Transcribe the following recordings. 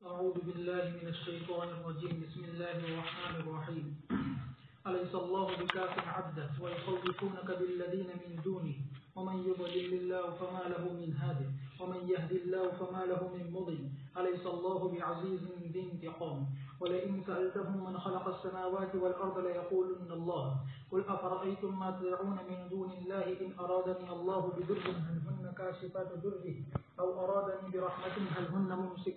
أعوذ بالله من الشيطان الرجيم بسم الله الرحمن الرحيم أليس الله بكاف عبده ويخوفونك بالذين من دونه ومن يضلل الله فما له من هاد ومن يهد الله فما له من مضل أليس الله بعزيز ذي انتقام ولئن سألتهم من خلق السماوات والأرض ليقولن الله قل أفرأيتم ما تدعون من دون الله إن أرادني الله بضر هل هن كاشفات ضره أو أرادني برحمة هل هن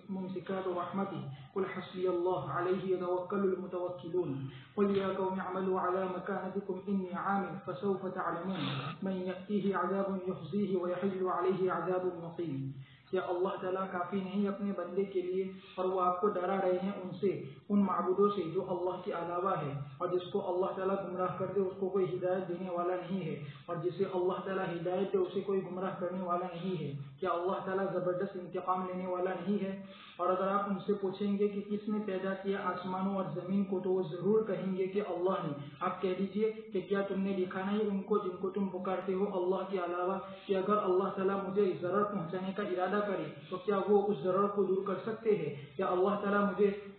ممسكات رحمته قل حسبي الله عليه يتوكل المتوكلون قل يا قوم اعملوا على مكانتكم إني عامل فسوف تعلمون من يأتيه عذاب يخزيه ويحل عليه عذاب مقيم. یا اللہ تعالیٰ کافی نہیں اپنے بندے کے لیے اور وہ آپ کو ڈرا رہے ہیں ان سے، ان معبودوں سے جو اللہ کے علاوہ ہے، اور جس کو اللہ تعالیٰ گمراہ کر دے اس کو کوئی ہدایت دینے والا نہیں ہے، اور جسے اللہ تعالیٰ ہدایت دے اسے کوئی گمراہ کرنے والا نہیں ہے. کیا اللہ تعالیٰ زبردست انتقام لینے والا نہیں ہے؟ اور اگر آپ ان سے پوچھیں گے کہ کس نے پیدا کیا آسمانوں اور زمین کو، تو وہ ضرور کہیں گے کہ اللہ نے. آپ کہہ دیجئے کہ کیا تم نے دیکھا نہیں ان کو جن کو تم پکارتے ہو اللہ کے علاوہ، کہ اگر اللہ تعالیٰ مجھے ضرر پہنچانے کا ارادہ کرے تو کیا وہ اس ضرر کو دور کر سکتے ہیں؟ یا اللہ تعالیٰ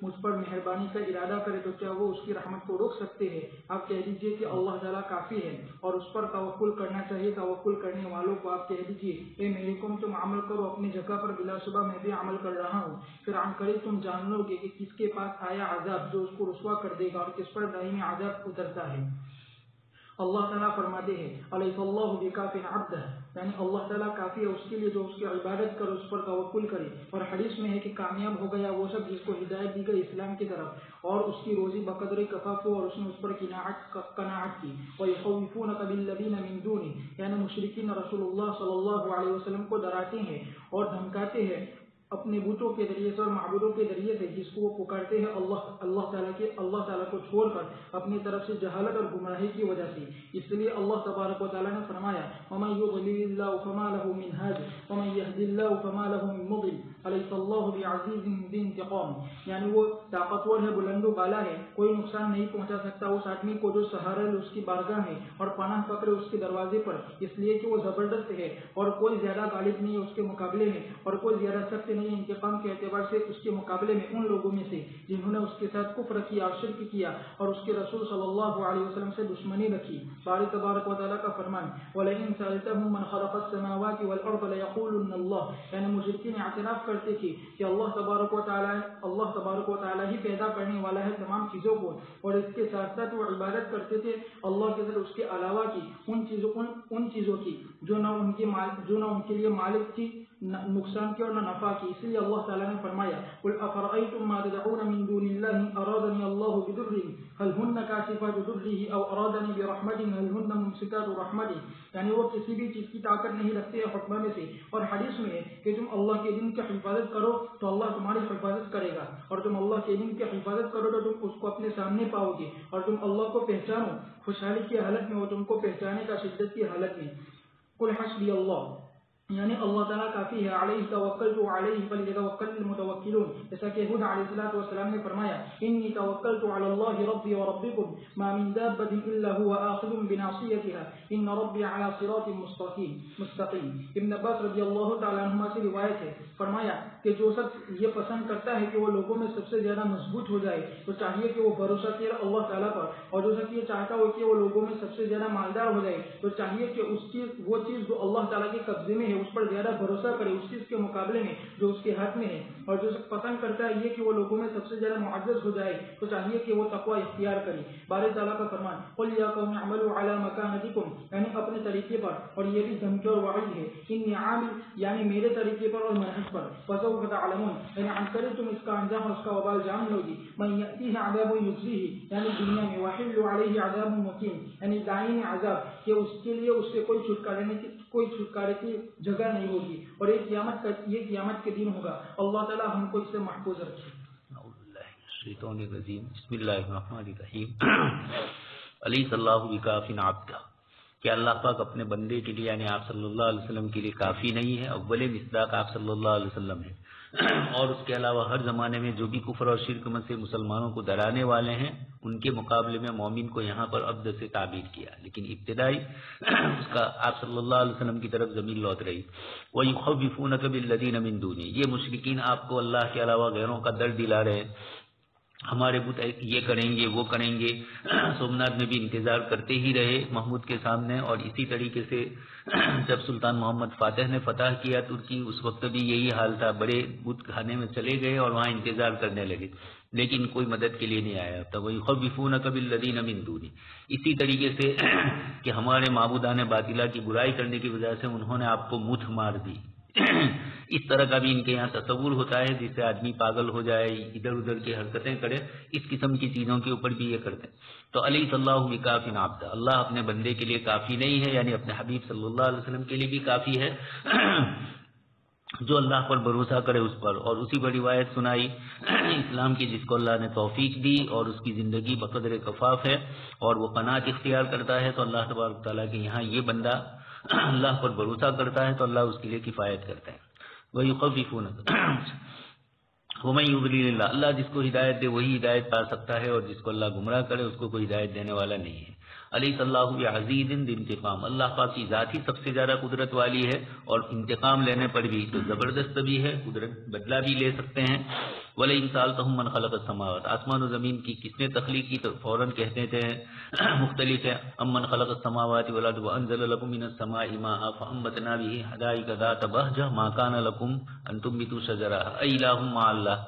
مجھ پر مہربانی کا ارادہ کرے تو کیا وہ اس کی رحمت کو روک سکتے ہیں؟ آپ کہہ دیجئے کہ اللہ تعالیٰ کافی ہے اور اس پر توکل کرنا چاہیے. توکل کرنے والوں کو آپ کہہ دیجئے اے میرے قوم تم عمل کرو اپنی جگہ پر، بلا شبہ میں بھی عمل کر رہا ہوں. پھر عن قریب تم جان لو گے کہ کس کے پاس آیا عذاب جو اس کو رسوا کر دے گا اور کس پر دائمی عذاب اترتا ہے. اللہ تعالیٰ فرماتے ہیں الیس اللہ بکاف عبدہ، یعنی اللہ تعالیٰ کافی ہے اس کے لیے جو اس کی عبادت کرے، اس پر توکل کرے. اور حدیث میں ہے کہ کامیاب ہو گیا وہ سب جس کو ہدایت دی گئی اسلام کی طرف اور اس کی روزی بقدر کفاف ہو اور اس نے اس پر قناعت کی. وَيُخَوِّفُونَكَ بِالَّذِينَ مِن دُونِهِ، یعنی مشرکین رسول اللہ صلی اللہ علیہ وسلم کو ڈراتے ہیں اور دھمکاتے ہیں اپنے بتوں کے ذریعے سے اور معبودوں کے ذریعے سے جس کو وہ پکارتے ہیں اللہ تعالیٰ کو چھوڑ کر اپنی طرف سے جہالت اور گمراہی کی وجہ سے. اس لیے اللہ تبارک و تعالیٰ نے فرمایا وَمَن يُضْلِلِ اللَّهُ فَمَا لَهُ مِنْ هَادٍ وَمَن يَهْدِ اللَّهُ فَمَا لَهُ مِن مُضِلٍ أَلَيْسَ اللَّهُ بِعَزِيزٍ ذِي انتقام، یعنی وہ طاقتور ہے، بلند و بالا ہے، کوئی نقصان نہیں پہنچا سکتا اس آدمی کو جو سہارا لے اس کی بارگاہ میں اور پناہ پکڑے اس کے دروازے پر، اس لیے کہ وہ زبردست ہے اور کوئی زیادہ غالب نہیں ہے اس کے مقابلے میں اور کوئی زیادہ سخت نہیں انتقام کے اعتبار سے اس کے مقابلے میں ان لوگوں میں سے جنہوں نے اس کے ساتھ کفر کیا اور شرک کیا اور اس کے رسول صلی اللہ علیہ وسلم سے دشمنی رکھی. باری تبارک و تعالیٰ کا فرمان وَلَئِن سَأَلْتَهُم مَّنْ خَلَقَ السَّمَاوَاتِ وَالْأَرْضَ لَيَقُولُنَّ اللَّهُ، یعنی مشرکین اعتراف کرتے تھے کہ اللہ تبارک و تعالیٰ ہی پیدا کرنے والا ہے تمام چیزوں کو، اور اس کے ساتھ ساتھ وہ عبادت کرتے تھے اللہ کے ساتھ اس کے علاوہ کی ان چیزوں کی جو نہ ان کے لیے مالک تھی نقصان کی اور نہ نفع کی. اس لیے اللہ تعالیٰ نے فرمایا قل افرأیتم ما تدعون من دون اللہ ان ارادنی اللہ بضر هل هن کاشفات ضره او ارادنی برحمت هل هن ممسکات رحمته، یعنی وہ کسی بھی چیز کی طاقت نہیں رکھتے حکمہ میں سے. اور حدیث میں ہے کہ تم اللہ کے دین کی حفاظت کرو تو اللہ تمہاری حفاظت کرے گا، اور تم اللہ کے دین کی حفاظت کرو تو تم اس کو اپنے سامنے پاؤ گے، اور تم اللہ کو پہچانو خوشحالی کی حالت میں وہ تم کو پہچانے کا شدت کی حالت میں. قل حسبی اللہ، یعنی اللہ تعالیٰ کافی ہے، علیہ توکلت علیہ فلیتوکل المتوکلون، جیسا کہ حود علیہ السلام نے فرمایا انی توکلت علی اللہ ربی وربکم ما من دابۃ الا هو آخذ بناصیتها ان ربی علی صراط مستقیم. ابن عباس رضی اللہ تعالیٰ عنہما سے روایت ہے، فرمایا کہ جو شخص یہ پسند کرتا ہے کہ وہ لوگوں میں سب سے زیادہ مضبوط ہو جائے تو چاہیے کہ وہ بھروسہ کرے اللہ تعالیٰ پر، اور جو شخص یہ چاہتا ہو کہ وہ لوگوں میں سب سے زیادہ مالدار ہو جائے تو چاہیے کہ وہ چیز جو اللہ تعالیٰ کے قبضے میں ہے اس پر زیادہ بھروسہ کرے اس چیز کے مقابلے میں جو اس کے ہاتھ میں ہے. اور جو پسند کرتا ہے یہ کہ وہ لوگوں میں سب سے زیادہ معزز ہو جائے تو چاہیے کہ وہ تقوی اختیار کرے. باری تعالیٰ کا فرمان قل یا قوم اعملوا علی مکانتکم، یعنی اپنے طریقے پر، اور یہ بھی دھمکی اور وعید ہے انی عامل، یعنی میرے طریقے پر اور منہج پر. فسوف تعلمون، یعنی عن قریب تم اس کا انجام اور اس کا وبال جان لو گی. من یأتیہ عذاب یخزیہ، یعنی دنیا میں، ویحل علیہ عذاب مقیم، یعنی دائمی عذاب کہ اس کے لیے اس سے کوئی چھٹکارے کی جگہ نہیں ہوگی، اور یہ قیامت کے دن ہوگا. اللہ تعالیٰ ہم کو اس سے محفوظ رکھے. اعوذ باللہ من الشیطان الرجیم بسم اللہ الرحمن الرحیم. الیس اللہ بکاف عبدہ، کیا اللہ پاک اپنے بندے کے لیے یعنی آپ صلی اللہ علیہ وسلم کے لیے کافی نہیں ہے؟ اول مصداق آپ صلی اللہ علیہ وسلم ہے. اور اس کے علاوہ ہر زمانے میں جو بھی کفر اور شرک سے مسلمانوں کو ڈرانے والے ہیں ان کے مقابلے میں مومن کو یہاں پر عبد سے تعبیر کیا، لیکن ابتدائی اس کا آپ صلی اللہ علیہ وسلم کی طرف ضمیر لوٹ رہی۔ وَيُخَوِّفُونَكَ بِالَّذِينَ مِن دُونِهِ، یہ مشرکین آپ کو اللہ کے علاوہ غیروں کا ڈر دلا رہے ہیں، ہمارے بت یہ کریں گے وہ کریں گے۔ سومناتھ میں بھی انتظار کرتے ہی رہے محمود کے سامنے، اور اسی طریقے سے جب سلطان محمد فاتح نے فتح کیا ترکی، اس وقت بھی یہی حال تھا، بڑے بت کھانے میں چلے گئے اور وہاں انتظار کرنے لگے، لیکن کوئی مدد کے لیے نہیں آیا تھا۔ وَيُخَوِّفُونَكَ بِالَّذِينَ مِن دُونِهِ، اسی طریقے سے کہ ہمارے معبودان باطلہ کی برائی کرنے کی وجہ سے انہوں نے آپ کو مٹھ مار دی۔ اس طرح کا بھی ان کے یہاں تصور ہوتا ہے جس سے آدمی پاگل ہو جائے، ادھر ادھر کی حرکتیں کرے، اس قسم کی چیزوں کے اوپر بھی یہ کرتے ہیں۔ تو الیس اللہ بکاف عبدہ، اللہ اپنے بندے کے لیے کافی نہیں ہے، یعنی اپنے حبیب صلی اللہ علیہ وسلم کے لیے بھی کافی ہے، جو اللہ پر بھروسہ کرے اس پر۔ اور اسی پر روایت سنائی اسلام کی، جس کو اللہ نے توفیق دی اور اس کی زندگی بقدر کفاف ہے اور وہ قناعت اختیار کرتا ہے، تو اللہ تبارک تعالیٰ کے یہاں یہ بندہ اللہ پر بھروسہ کرتا ہے تو اللہ اس کے لیے کفایت کرتا ہے۔ وَيُخَوِّفُونَكَ وَمَن يُضْلِلِ اللَّهُ، اللہ جس کو ہدایت دے وہی ہدایت پا سکتا ہے، اور جس کو اللہ گمراہ کرے اس کو کوئی ہدایت دینے والا نہیں ہے۔ الیس اللہ بعزیز ذی انتقام، اللہ پاک کی ذات ہی سب سے زیادہ قدرت والی ہے، اور انتقام لینے پر بھی تو زبردست بھی ہے، قدرت بدلہ بھی لے سکتے ہیں۔ وَلَئِن سَأَلْتَهُم مَّن خَلَقَ السَّمَاوَاتِ، آسمان و زمین کی کس نے تخلیق کی، تو فوراً کہتے تھے مختلف ہے، امن خلق السماوات والارض وانزل لكم من السماء ماء فانبتنا به حدائق ذات بهجة ما كان لكم ان تنبتوا شجرها أإله مع الله،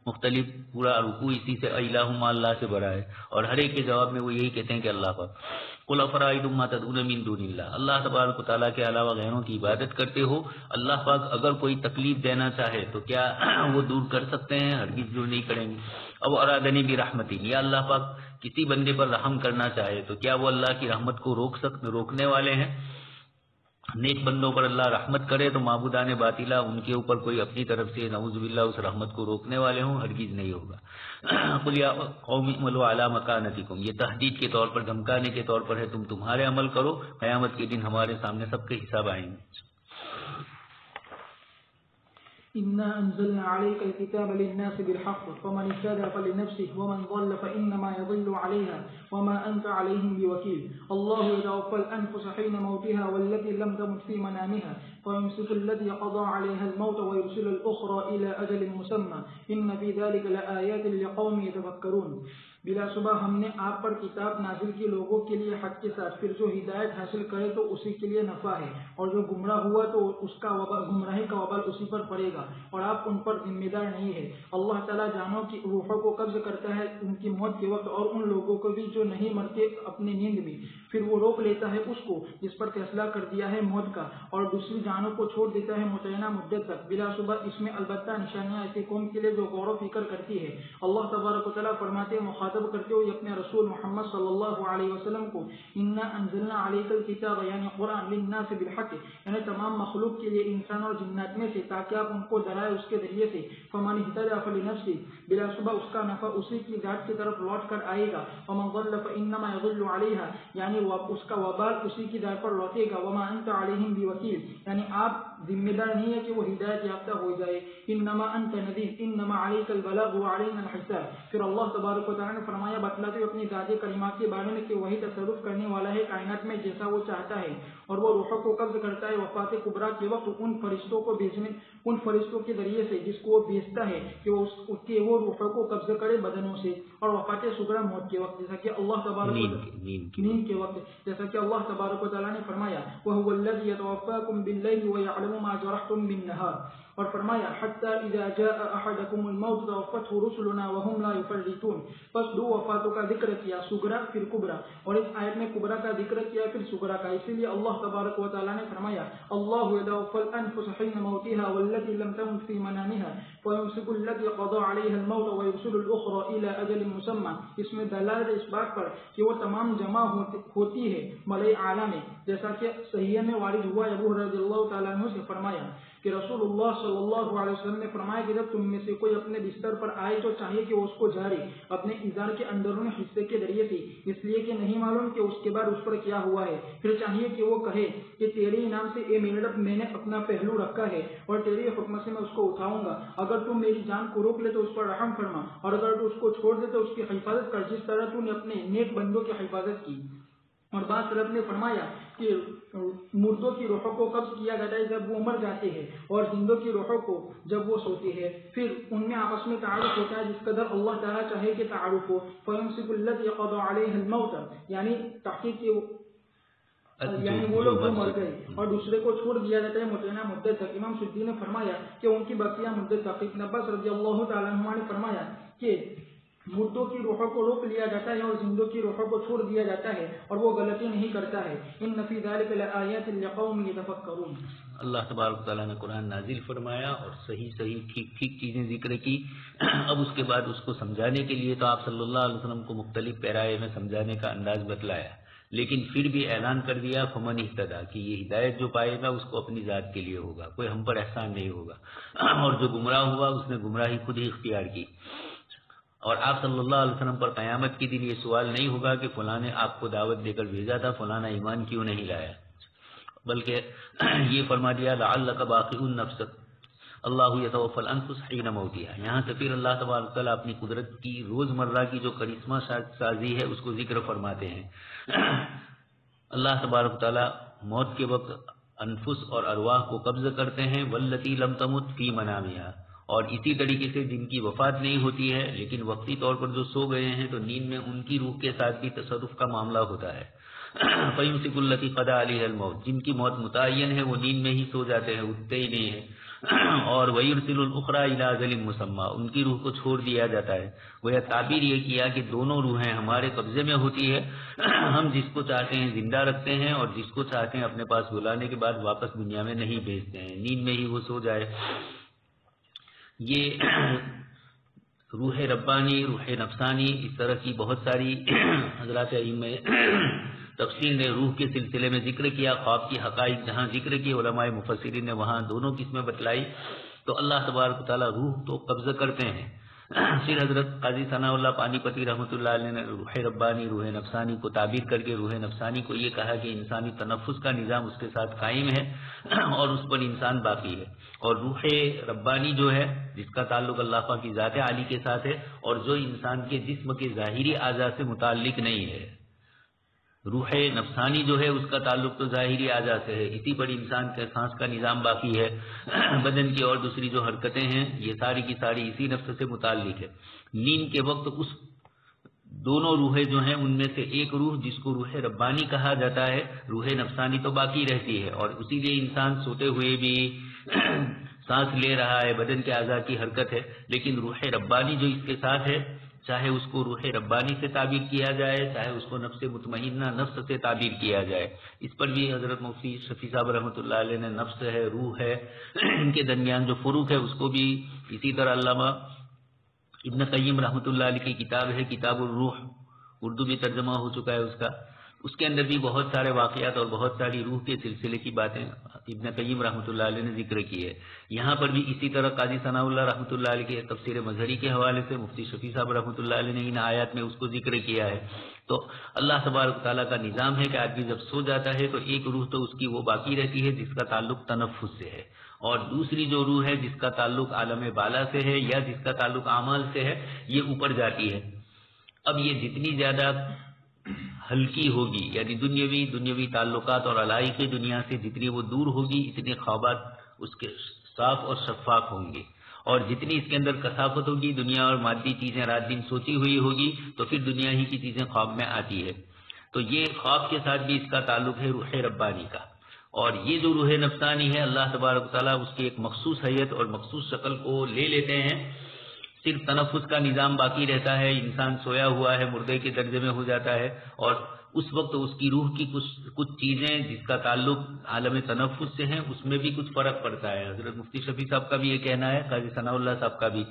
مختلف پورا رکوع اسی سے الہ مع اللہ سے بڑا ہے، اور ہر ایک کے جواب میں وہ یہی کہتے ہیں کہ اللہ پاک۔ قل افرأیتم ما تدعون من دون اللہ، اللہ تبارک و تعالیٰ کے علاوہ غیروں کی عبادت کرتے ہو، اللہ پاک اگر کوئی تکلیف دینا چاہے تو کیا وہ دور کر سکتے ہیں؟ ہرگز دور نہیں کریں گے۔ او ارادنی برحمتی، یا اللہ پاک کسی بندے پر رحم کرنا چاہے تو کیا وہ اللہ کی رحمت کو روکنے والے ہیں؟ نیک بندوں پر اللہ رحمت کرے تو معبودان باطلہ ان کے اوپر کوئی اپنی طرف سے نعوذ باللہ اس رحمت کو روکنے والے ہوں؟ ہرگز نہیں ہوگا۔ قل یا قوم اعملوا علی مکانتکم، یہ تہدید کے طور پر، دھمکانے کے طور پر ہے، تم تمہارے عمل کرو، قیامت کے دن ہمارے سامنے سب کے حساب آئیں گے۔ إنا أنزلنا عليك الكتاب للناس بالحق فمن اهتدى فلنفسه ومن ضل فإنما يضل عليها وما أنت عليهم بوكيل الله يتوفى الأنفس حين موتها والتي لم تمت في منامها فيمسك الذي قضى عليها الموت ويرسل الأخرى إلى أجل مسمى إن في ذلك لآيات لقوم يتفكرون۔ بلا شبہ ہم نے آپ پر کتاب نازل کی لوگوں کے لیے حق کے ساتھ، پھر جو ہدایت حاصل کرے تو اسی کے لیے نفع ہے، اور جو گمراہ ہوا تو اس کا گمراہی کا وبال اسی پر پڑے گا، اور آپ ان پر ذمہ دار نہیں ہے۔ اللہ تعالیٰ جانوں کی روحوں کو قبض کرتا ہے ان کی موت کے وقت، اور ان لوگوں کو بھی جو نہیں مرتے اپنی نیند میں، پھر وہ روک لیتا ہے اس کو جس پر فیصلہ کر دیا ہے موت کا، اور دوسری جانوں کو چھوڑ دیتا ہے متعینہ مدت تک۔ بلا شبہ اس میں البتہ نشانیاں ایسی قوم کے لیے جو غور و فکر کرتی ہے۔ اللہ تبارک و تعالیٰ فرماتے ہیں مخاطب کرتے ہوئے اپنے رسول محمد صلی اللہ علیہ وسلم کو، انا انزلنا علیک الکتاب، یعنی قرآن، للناس بالحق، یعنی تمام مخلوق کے لیے انسان اور جنات میں سے، تاکہ آپ ان کو ڈرائے اس کے ذریعے سے۔ فمن اهتدى فلنفسه، بلا شبہ اس کا نفع اسی کی ذات کی طرف لوٹ کر آئے گا۔ ومن ضل فانما يضل عليها، یعنی اس کا وبال اسی کی ذات پر لوٹے گا۔ وما انت عليهم بوکیل، یعنی آپ ذمہ دار نہیں ہے کہ وہ ہدایت یافتہ ہو جائے۔ انما انت نذیر انما عليك البلاغ وعلينا الحساب۔ پھر اللہ تبارک و تعالیٰ نے فرمایا بتلاتے ہوئے اپنی ذات کریمہ کے بارے میں کہ وہی تصرف کرنے والا ہے کائنات میں جیسا وہ چاہتا ہے، اور وہ روحوں کو قبض کرتا ہے وفات کبریٰ کے وقت ان فرشتوں کے ذریعے سے جس کو وہ بھیجتا ہے کہ وہ روحوں کو قبض کرے بدنوں سے، اور وفات صغریٰ موت کے وقت، جیسا کہ اللہ تبارک نیند کے وقت، جیسا کہ اللہ تبارک و تعالیٰ نے فرمایا وَهُوَ الَّذِي يَتَوَفَّاكُمْ بِاللَّيْلِ وَيَعْلَمُ مَا جَرَحْتُم بِالنَّهَارِ، اور فرمایا حتی اذا جاء احدکم الموت توفته رسلنا وهم لا يفرطون۔ پس دو وفاتوں کا ذکر کیا، صغریٰ پھر کبریٰ، اور اس آیت میں کبریٰ کا ذکر کیا پھر صغریٰ کا، اسی لیے اللہ تبارک و تعالیٰ نے فرمایا اللہ يتوفى الانفس حين موتها والتي لم تمت في منامها فيمسك التي قضى عليها الموت ويرسل الاخرى الى اجل مسمى۔ اس میں دلالت اس بات پر کہ وہ تمام جمع ہوتی ہے ملائے اعلیٰ میں، جیسا کہ صحیح میں وارد ہوا ابو ہریرہ رضی اللہ تعالیٰ عنہ سے فرمایا کہ رسول اللہ صلی اللہ علیہ وسلم نے فرمایا کہ جب تم میں سے کوئی اپنے بستر پر آئے تو چاہیے کہ اس کو جھاڑے اپنے ازار کے اندرونی حصے کے ذریعے سے، اس لیے کہ نہیں معلوم کہ اس کے بعد اس پر کیا ہوا ہے۔ پھر چاہیے کہ وہ کہے کہ تیرے انعام سے اے میرے رب، میں نے اپنا پہلو رکھا ہے اور تیرے حکم سے میں اس کو اٹھاؤں گا۔ اگر تم میری جان کو روک لے تو اس پر رحم فرما، اور اگر تو اس کو چھوڑ دے تو اس کی حفاظت کر جس طرح تو نے اپنے نیک بندوں کی حفاظت کی۔ اور بعض سلف نے فرمایا کہ مردوں کی روحوں کو قبض کیا جاتا ہے جب وہ مر جاتے ہیں، اور زندوں کی روحوں کو جب وہ سوتے ہیں، پھر ان میں آپس میں تعارف ہوتا ہے جس قدر اللہ تعالیٰ چاہے کہ تعارف ہو۔ فَيُمْسِكُ الَّذِي قَضَى عَلَيْهِ الْمَوْتَ، یعنی تحقیق یعنی وہ لوگ جو مر گئے، اور دوسرے کو چھوڑ دیا جاتا ہے متعینہ مدت تک۔ امام سدی نے فرمایا کہ ان کی بقیہ مدت تک۔ ابن عباس رضی اللہ تعالیٰ عنہ نے فرمایا کہ مردوں کی روحوں کو روک لیا جاتا ہے اور زندوں کی روحوں کو چھوڑ دیا جاتا ہے، اور وہ غلطی نہیں کرتا ہے۔ ان فی ذلک لآیات لقوم یتفکرون۔ اللہ تبارک تعالیٰ نے قرآن نازل فرمایا اور صحیح ٹھیک چیزیں ذکر کی۔ اب اس کے بعد اس کو سمجھانے کے لیے تو آپ صلی اللہ علیہ وسلم کو مختلف پیرائے میں سمجھانے کا انداز بتلایا، لیکن پھر بھی اعلان کر دیا فمن اہتدی، کہ یہ ہدایت جو پائے گا اس کو اپنی ذات کے لیے ہوگا، کوئی ہم پر احسان نہیں ہوگا، اور جو گمراہ ہوا اس نے گمراہی خود ہی اختیار کی۔ اور آپ صلی اللہ علیہ وسلم پر قیامت کے دن یہ سوال نہیں ہوگا کہ فلاں نے آپ کو دعوت دے کر بھیجا تھا، فلاں ایمان کیوں نہیں لایا، بلکہ یہ فرما دیا لعلک باخع نفسک اللہ یتوفی الانفس حین موتہا۔ یہاں سے پھر اللہ تبارک تعالیٰ اپنی قدرت کی روزمرہ کی جو کرشمہ سازی ہے اس کو ذکر فرماتے ہیں۔ اللہ تبارک تعالیٰ موت کے وقت انفس اور ارواح کو قبض کرتے ہیں، واللتی لم تمت فی منامہا، اور اسی طریقے سے جن کی وفات نہیں ہوتی ہے لیکن وقتی طور پر جو سو گئے ہیں تو نیند میں ان کی روح کے ساتھ بھی تصرف کا معاملہ ہوتا ہے۔ فَيُمْسِكُ الَّتِي قَضَى عَلَيْهَا الْمَوْتَ، جن کی موت متعین ہے وہ نیند میں ہی سو جاتے ہیں، اٹھتے ہی نہیں ہیں۔ اور وَيُرْسِلُ الْأُخْرَى إِلَىٰ أَجَلٍ مُّسَمًّى، ان کی روح کو چھوڑ دیا جاتا ہے۔ وہ تعبیر یہ کیا کہ دونوں روحیں ہمارے قبضے میں ہوتی ہے، ہم جس کو چاہتے ہیں زندہ رکھتے ہیں اور جس کو چاہتے ہیں اپنے پاس بلانے کے بعد واپس دنیا میں نہیں بھیجتے ہیں، نیند میں ہی وہ سو جائے۔ یہ روح ربانی، روح نفسانی، اس طرح کی بہت ساری حضرات ائمہ تفسیر نے روح کے سلسلے میں ذکر کیا۔ خواب کی حقائق جہاں ذکر کی علماء مفسرین نے وہاں دونوں قسمیں بتلائی۔ تو اللہ تبارک تعالیٰ روح تو قبضہ کرتے ہیں۔ پھر حضرت قاضی ثناء اللہ پانی پتی رحمۃ اللہ علیہ نے روح ربانی، روح نفسانی کو تعبیر کر کے روح نفسانی کو یہ کہا کہ انسانی تنفس کا نظام اس کے ساتھ قائم ہے اور اس پر انسان باقی ہے، اور روح ربانی جو ہے جس کا تعلق اللہ پاک کی ذات عالی کے ساتھ ہے اور جو انسان کے جسم کے ظاہری اعضاء سے متعلق نہیں ہے۔ روح نفسانی جو ہے اس کا تعلق تو ظاہری اعضاء سے ہے، اسی پر انسان کے سانس کا نظام باقی ہے، بدن کی اور دوسری جو حرکتیں ہیں یہ ساری کی ساری اسی نفس سے متعلق ہے۔ نیند کے وقت اس دونوں روحیں جو ہیں ان میں سے ایک روح جس کو روح ربانی کہا جاتا ہے، روح نفسانی تو باقی رہتی ہے، اور اسی لیے انسان سوتے ہوئے بھی سانس لے رہا ہے، بدن کے اعضاء کی حرکت ہے، لیکن روح ربانی جو اس کے ساتھ ہے، چاہے اس کو روح ربانی سے تعبیر کیا جائے، چاہے اس کو نفس مطمئنہ نفس سے تعبیر کیا جائے، اس پر بھی حضرت مفتی شفیع صاحب رحمۃ اللہ علیہ نے نفس ہے، روح ہے، ان کے درمیان جو فروق ہے اس کو بھی اسی طرح علامہ ابن قیم رحمۃ اللہ علیہ کی کتاب ہے کتاب الروح، اردو میں ترجمہ ہو چکا ہے اس کے اندر بھی بہت سارے واقعات اور بہت ساری روح کے سلسلے کی باتیں ابن قیم رحمۃ اللہ علیہ نے ذکر کی ہے۔ یہاں پر بھی اسی طرح قاضی ثناء اللہ رحمۃ اللہ علیہ کے تفسیر مظہری کے حوالے سے مفتی شفیع صاحب رحمۃ اللہ علیہ نے ان آیات میں اس کو ذکر کیا ہے۔ تو اللہ تبارک تعالیٰ کا نظام ہے کہ آدمی جب سو جاتا ہے تو ایک روح تو اس کی وہ باقی رہتی ہے جس کا تعلق تنفس سے ہے، اور دوسری جو روح ہے جس کا تعلق عالم بالا سے ہے یا جس کا تعلق اعمال سے ہے یہ اوپر جاتی ہے۔ اب یہ جتنی زیادہ ہلکی ہوگی یعنی دنیاوی تعلقات اور علائقی دنیا سے جتنی وہ دور ہوگی اتنے خوابات اس کے صاف اور شفاف ہوں گے، اور جتنی اس کے اندر کثافت ہوگی دنیا اور مادی چیزیں رات دن سوچی ہوئی ہوگی تو پھر دنیا ہی کی چیزیں خواب میں آتی ہے۔ تو یہ خواب کے ساتھ بھی اس کا تعلق ہے روح ربانی کا، اور یہ جو روح نفسانی ہے اللہ تبارک تعالیٰ اس کی ایک مخصوص حیت اور مخصوص شکل کو لے لیتے ہیں، صرف تنفس کا نظام باقی رہتا ہے، انسان سویا ہوا ہے مردے کے درجے میں ہو جاتا ہے، اور اس وقت اس کی روح کی کچھ چیزیں جس کا تعلق عالم تنفس سے ہیں اس میں بھی کچھ فرق پڑتا ہے. حضرت مفتی شفیع صاحب کا بھی یہ کہنا ہے, قاضی ثناء اللہ صاحب کا بھی.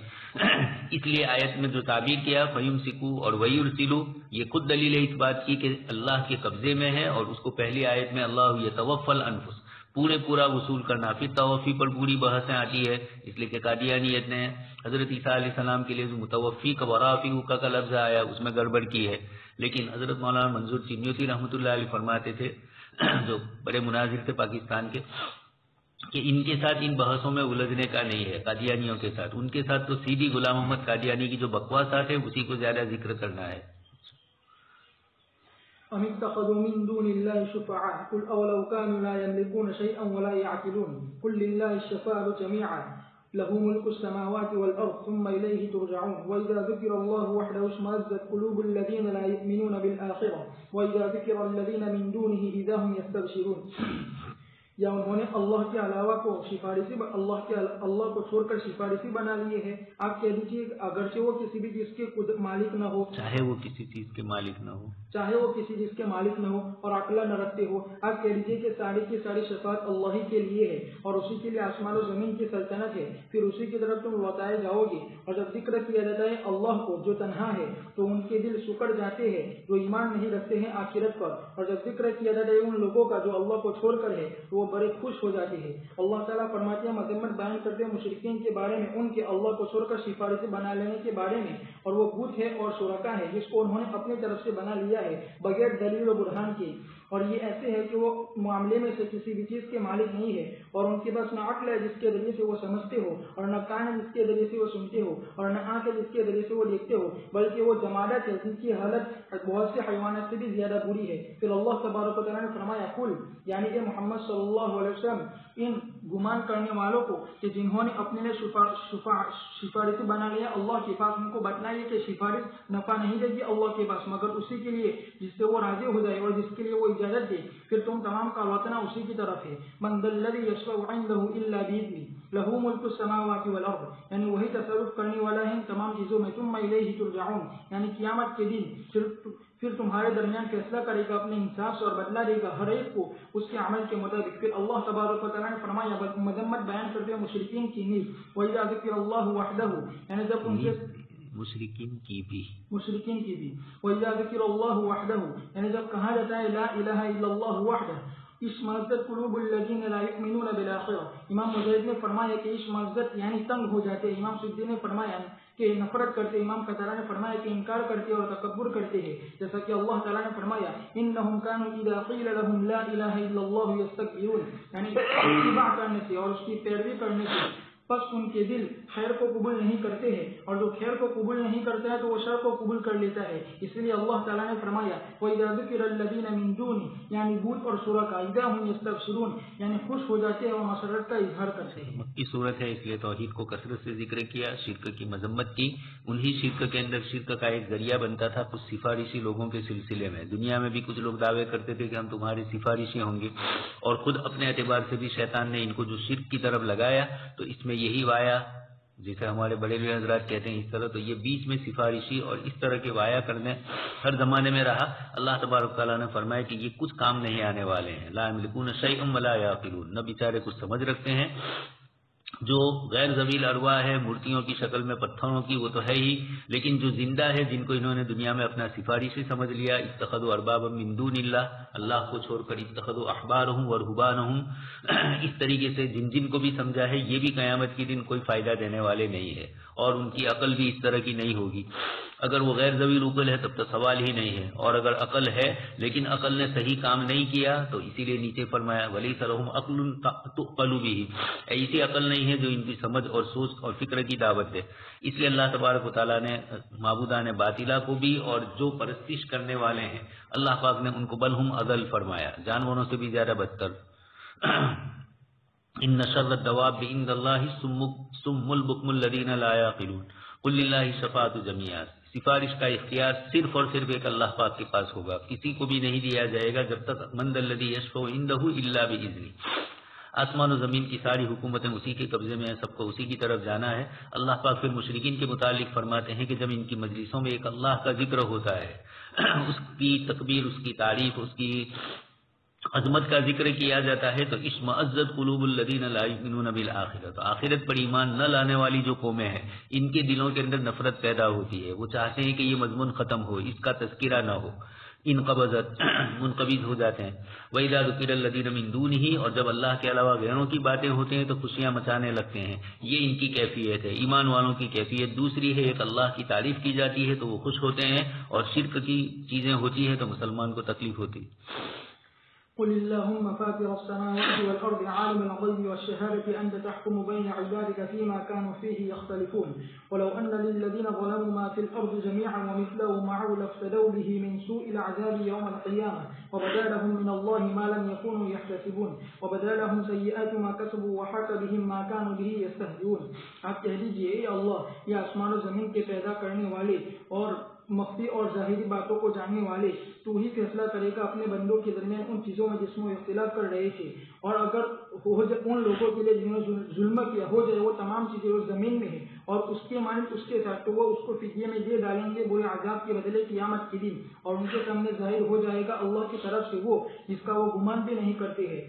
اس لیے آیت میں جو تعبیر کیا فَيُمْسِكُوا اور وَيُرْسِلُوا, یہ خود دلیل ہے اس بات کی کہ اللہ کے قبضے میں ہے, اور اس کو پہلی آیت میں اللہ یتوفی الانفس پورا وصول کرنا. پھر توفی پر پوری بحثیں آتی ہے, اس لیے کہ قادیانیت نے حضرت عیسیٰ علیہ السلام کے لیے جو متوفی کا ورافی کا لفظ آیا اس میں گڑبڑ کی ہے. لیکن حضرت مولانا منظور چنیوتی رحمۃ اللہ علیہ فرماتے تھے, جو بڑے مناظر تھے پاکستان کے, کہ ان کے ساتھ ان بحثوں میں الجھنے کا نہیں ہے قادیانیوں کے ساتھ. ان کے ساتھ تو سیدھی غلام محمد قادیانی کی جو بکواسات ہے اسی کو زیادہ ذکر کرنا ہے. أم اتخذوا من دون الله شفعاء قل أولو كانوا لا يملكون شيئا ولا يعقلون قل لله الشفاعة جميعا له ملك السماوات والأرض ثم إليه ترجعون وإذا ذكر الله وحده اشمأزت قلوب الذين لا يؤمنون بالآخرة وإذا ذكر الذين من دونه إذا هم يستبشرون. یا انہوں نے اللہ کے علاوہ کو سفارشی اللہ کو چھوڑ کر سفارشی بنا لیے ہے. آپ کہہ دیجیے اگرچہ وہ کسی بھی چیز کے مالک نہ ہو, چاہے وہ کسی چیز کے مالک نہ ہو, اور عقل نہ رکھتے ہو, آپ کہہ دیجیے کہ ساری کی ساری شفاعت اللہ ہی کے لیے ہے اور اسی کے لیے آسمان و زمین کی سلطنت ہے. پھر اسی کی طرف تم لوٹائے جاؤ گے. اور جب ذکر کیا جاتا ہے اللہ کو جو تنہا ہے تو ان کے دل سکڑ جاتے ہیں جو ایمان نہیں رکھتے ہیں آخرت پر. اور جب ذکر کیا جاتا ہے ان لوگوں کا جو اللہ کو چھوڑ کر ہے تو وہ بڑے خوش ہو جاتے ہیں. اللہ تعالیٰ فرماتے ہیں مذمت بیان کرتے ہیں مشرکین کے بارے میں, ان کے اللہ کو چھوڑ کر سفارشی بنا لینے کے بارے میں, اور وہ بت ہے اور شرکا ہے جس کو انہوں نے اپنی طرف سے بنا لیا ہے بغیر دلیل و برہان کے. اور یہ ایسے ہے کہ وہ معاملے میں سے کسی بھی چیز کے مالک نہیں ہے, اور ان کے پاس نہ عقل ہے جس کے ذریعے سے وہ سمجھتے ہو, اور نہ کان ہے جس کے ذریعے سے وہ سنتے ہو, اور نہ آنکھ ہے جس کے ذریعے سے وہ دیکھتے ہو, بلکہ وہ جمادت ہے جن کی حالت بہت سے حیوانات سے بھی زیادہ بری ہے. پھر اللہ تبارک و تعالیٰ نے فرمایا قل, یعنی کہ محمد صلی اللہ علیہ وسلم ان گمان کرنے والوں کو کہ جنہوں نے اپنے لیے سفارشی بنا لیا اللہ کے پاس, ان کو بتلائیے کہ سفارش نفع نہیں دے گی اللہ کے پاس مگر اسی کے لیے جس سے وہ راضی ہو جائے اور جس کے لیے وہ اجازت دے. پھر تم تمام کا لوٹنا اسی کی طرف ہے. من ذا الذی یشفع عنده الا باذنہ له ملک السماوات والارض, یعنی وہی تصرف کرنے والا ہے تمام چیزوں میں. ثم الیہ ترجعون, یعنی قیامت کے دن پھر تمہارے درمیان فیصلہ کرے گا اپنے انصاف سے اور بدلہ دے گا ہر ایک کو اس کے عمل کے مطابق. پھر اللہ تبارک و تعالیٰ نے فرمایا مذمت بیان کرتے ہیں مشرکین کی نیز, وَإِذَا ذُكِرَ اللَّهُ وَحْدَهُ, یعنی جب ان کے مشرکین کی بھی وَإِذَا ذُكِرَ اللَّهُ وَحْدَهُ, یعنی جب کہا جاتا ہے لا الہ الا اللہ وحدہ, اشمأزت قلوب الذین لا یؤمنون بالآخرہ. امام مجاہد نے فرمایا کہ اشمأزت یعنی تنگ ہو جاتے. امام سدی نے فرمایا کہ نفرت کرتے. امام قتادہ نے فرمایا کہ انکار کرتے اور تکبر کرتے ہیں, جیسا کہ اللہ تعالیٰ نے فرمایا انہم کانوا اذا قیل لهم لا الہ الا اللہ یستکبرون, یعنی اتباع کرنے سے اور اس کی پیروی کرنے سے پس ان کے دل خیر کو قبول نہیں کرتے ہیں, اور جو خیر کو قبول نہیں کرتا ہے تو وہ شر کو قبول کر لیتا ہے. اس لیے اللہ تعالیٰ نے فرمایا وَإِذَا ذُكِرَ الَّذِينَ مِن دُونِهِ, یعنی بت اور شرکا, اذا هم يستبشرون, یعنی خوش ہو جاتے ہیں اور مسرت کا اظہار کرتے ہیں. مکی صورت ہے اس لیے توحید کو کثرت سے ذکر کیا, شرک کی مذمت کی. انہی شرک کے اندر شرک کا ایک ذریعہ بنتا تھا کچھ سفارشی لوگوں کے سلسلے میں. دنیا میں بھی کچھ لوگ دعوے کرتے تھے کہ ہم تمہارے سفارشی ہوں گے, اور خود اپنے اعتبار سے بھی شیطان نے ان کو جو شرک کی طرف لگایا تو اس میں یہی وایا جسے ہمارے بڑے بڑے حضرات کہتے ہیں اس طرح, تو یہ بیچ میں سفارشی اور اس طرح کے وایا کرنے ہر زمانے میں رہا. اللہ تبارک تعالیٰ نے فرمایا کہ یہ کچھ کام نہیں آنے والے ہیں. لا یملکون شیئا ولا یعقلون, نہ بیچارے کچھ سمجھ رکھتے ہیں. جو غیر ذویل ارواح ہے مورتیوں کی شکل میں پتھروں کی وہ تو ہے ہی, لیکن جو زندہ ہے جن کو انہوں نے دنیا میں اپنا سفارشی سمجھ لیا, اتخذوا اربابا من دون اللہ, اللہ کو چھوڑ کر اتخذوا احبارهم ورهبانهم, اس طریقے سے جن کو بھی سمجھا ہے یہ بھی قیامت کے دن کوئی فائدہ دینے والے نہیں ہے, اور ان کی عقل بھی اس طرح کی نہیں ہوگی. اگر وہ غیر ذویل عقل ہے تب تو سوال ہی نہیں ہے, اور اگر عقل ہے لیکن عقل نے صحیح کام نہیں کیا تو اسی لیے نیچے فرمایا وَلَيْسَ لَهُمْ عَقْلٌ تُعْقَلُ بِهِ, ایسی عقل نہیں ہے جو ان کی سمجھ اور سوچ اور فکر کی دعوت دے. اس لیے اللہ تبارک و تعالیٰ نے معبودان باطلہ کو بھی اور جو پرستش کرنے والے ہیں اللہ پاک نے ان کو بل ہم اضل فرمایا, جانوروں سے بھی زیادہ بدتر. ان شر الدواب عند اللہ الصم البکم الذین لا یعقلون قل للہ الشفاعۃ جمیعا, سفارش کا اختیار صرف اور صرف ایک اللہ پاک کے پاس ہوگا, کسی کو بھی نہیں دیا جائے گا جب تک من ذا الذی یشفع عنده الا باذنہ. آسمان و زمین کی ساری حکومتیں اسی کے قبضے میں ہیں، سب کو اسی کی طرف جانا ہے۔ اللہ پاک پھر مشرکین کے متعلق فرماتے ہیں کہ جب ان کی مجلسوں میں ایک اللہ کا ذکر ہوتا ہے، اس کی تکبیر، اس کی تعریف، اس کی عظمت کا ذکر کیا جاتا ہے تو اشمئزت قلوب الذین لا یؤمنون بالآخرہ، تو آخرت پر ایمان نہ لانے والی جو قومیں ہیں ان کے دلوں کے اندر نفرت پیدا ہوتی ہے، وہ چاہتے ہیں کہ یہ مضمون ختم ہو، اس کا تذکرہ نہ ہو، انقبضت منقبض ہو جاتے ہیں۔ وَإِذَا ذُكِرَ الَّذِينَ مِن دُونِهِ، اور جب اللہ کے علاوہ غیروں کی باتیں ہوتے ہیں تو خوشیاں مچانے لگتے ہیں۔ یہ ان کی کیفیت ہے۔ ایمان والوں کی کیفیت دوسری ہے، ایک اللہ کی تعریف کی جاتی ہے تو وہ خوش ہوتے ہیں، اور شرک کی چیزیں ہوتی ہیں تو مسلمان کو تکلیف ہوتی ہے۔ قل اللهم فاطر السماوات والأرض عالم الغيب والشهادة أنت تحكم بين عبادك فيما كانوا فيه يختلفون ولو أن للذين ظلموا ما في الأرض جميعا ومثله معه لافتدوا به من سوء العذاب يوم القيامة وبدا لهم من الله ما لم يكونوا يحتسبون وبدا لهم سيئات ما كسبوا وحاق بهم ما كانوا به يستهزئون۔ آپ کہہ دیجئے اے اللہ، یہ آسمان و زمین کے پیدا کرنے والے اور مخفی اور ظاہری باتوں کو جاننے والے، تو ہی فیصلہ کرے گا اپنے بندوں کے درمیان ان چیزوں میں جس میں اختلاف کر رہے تھے، اور اگر ہو جائے ان لوگوں کے لیے جنہوں نے ظلم کیا، ہو جائے وہ تمام چیزیں اس زمین میں ہیں اور اس کے مانند اس کے ساتھ، تو وہ اس کو فدیے میں دے ڈالیں گے برے عذاب کے بدلے قیامت کے دن، اور ان کے سامنے ظاہر ہو جائے گا اللہ کی طرف سے وہ جس کا وہ گمان بھی نہیں کرتے ہیں،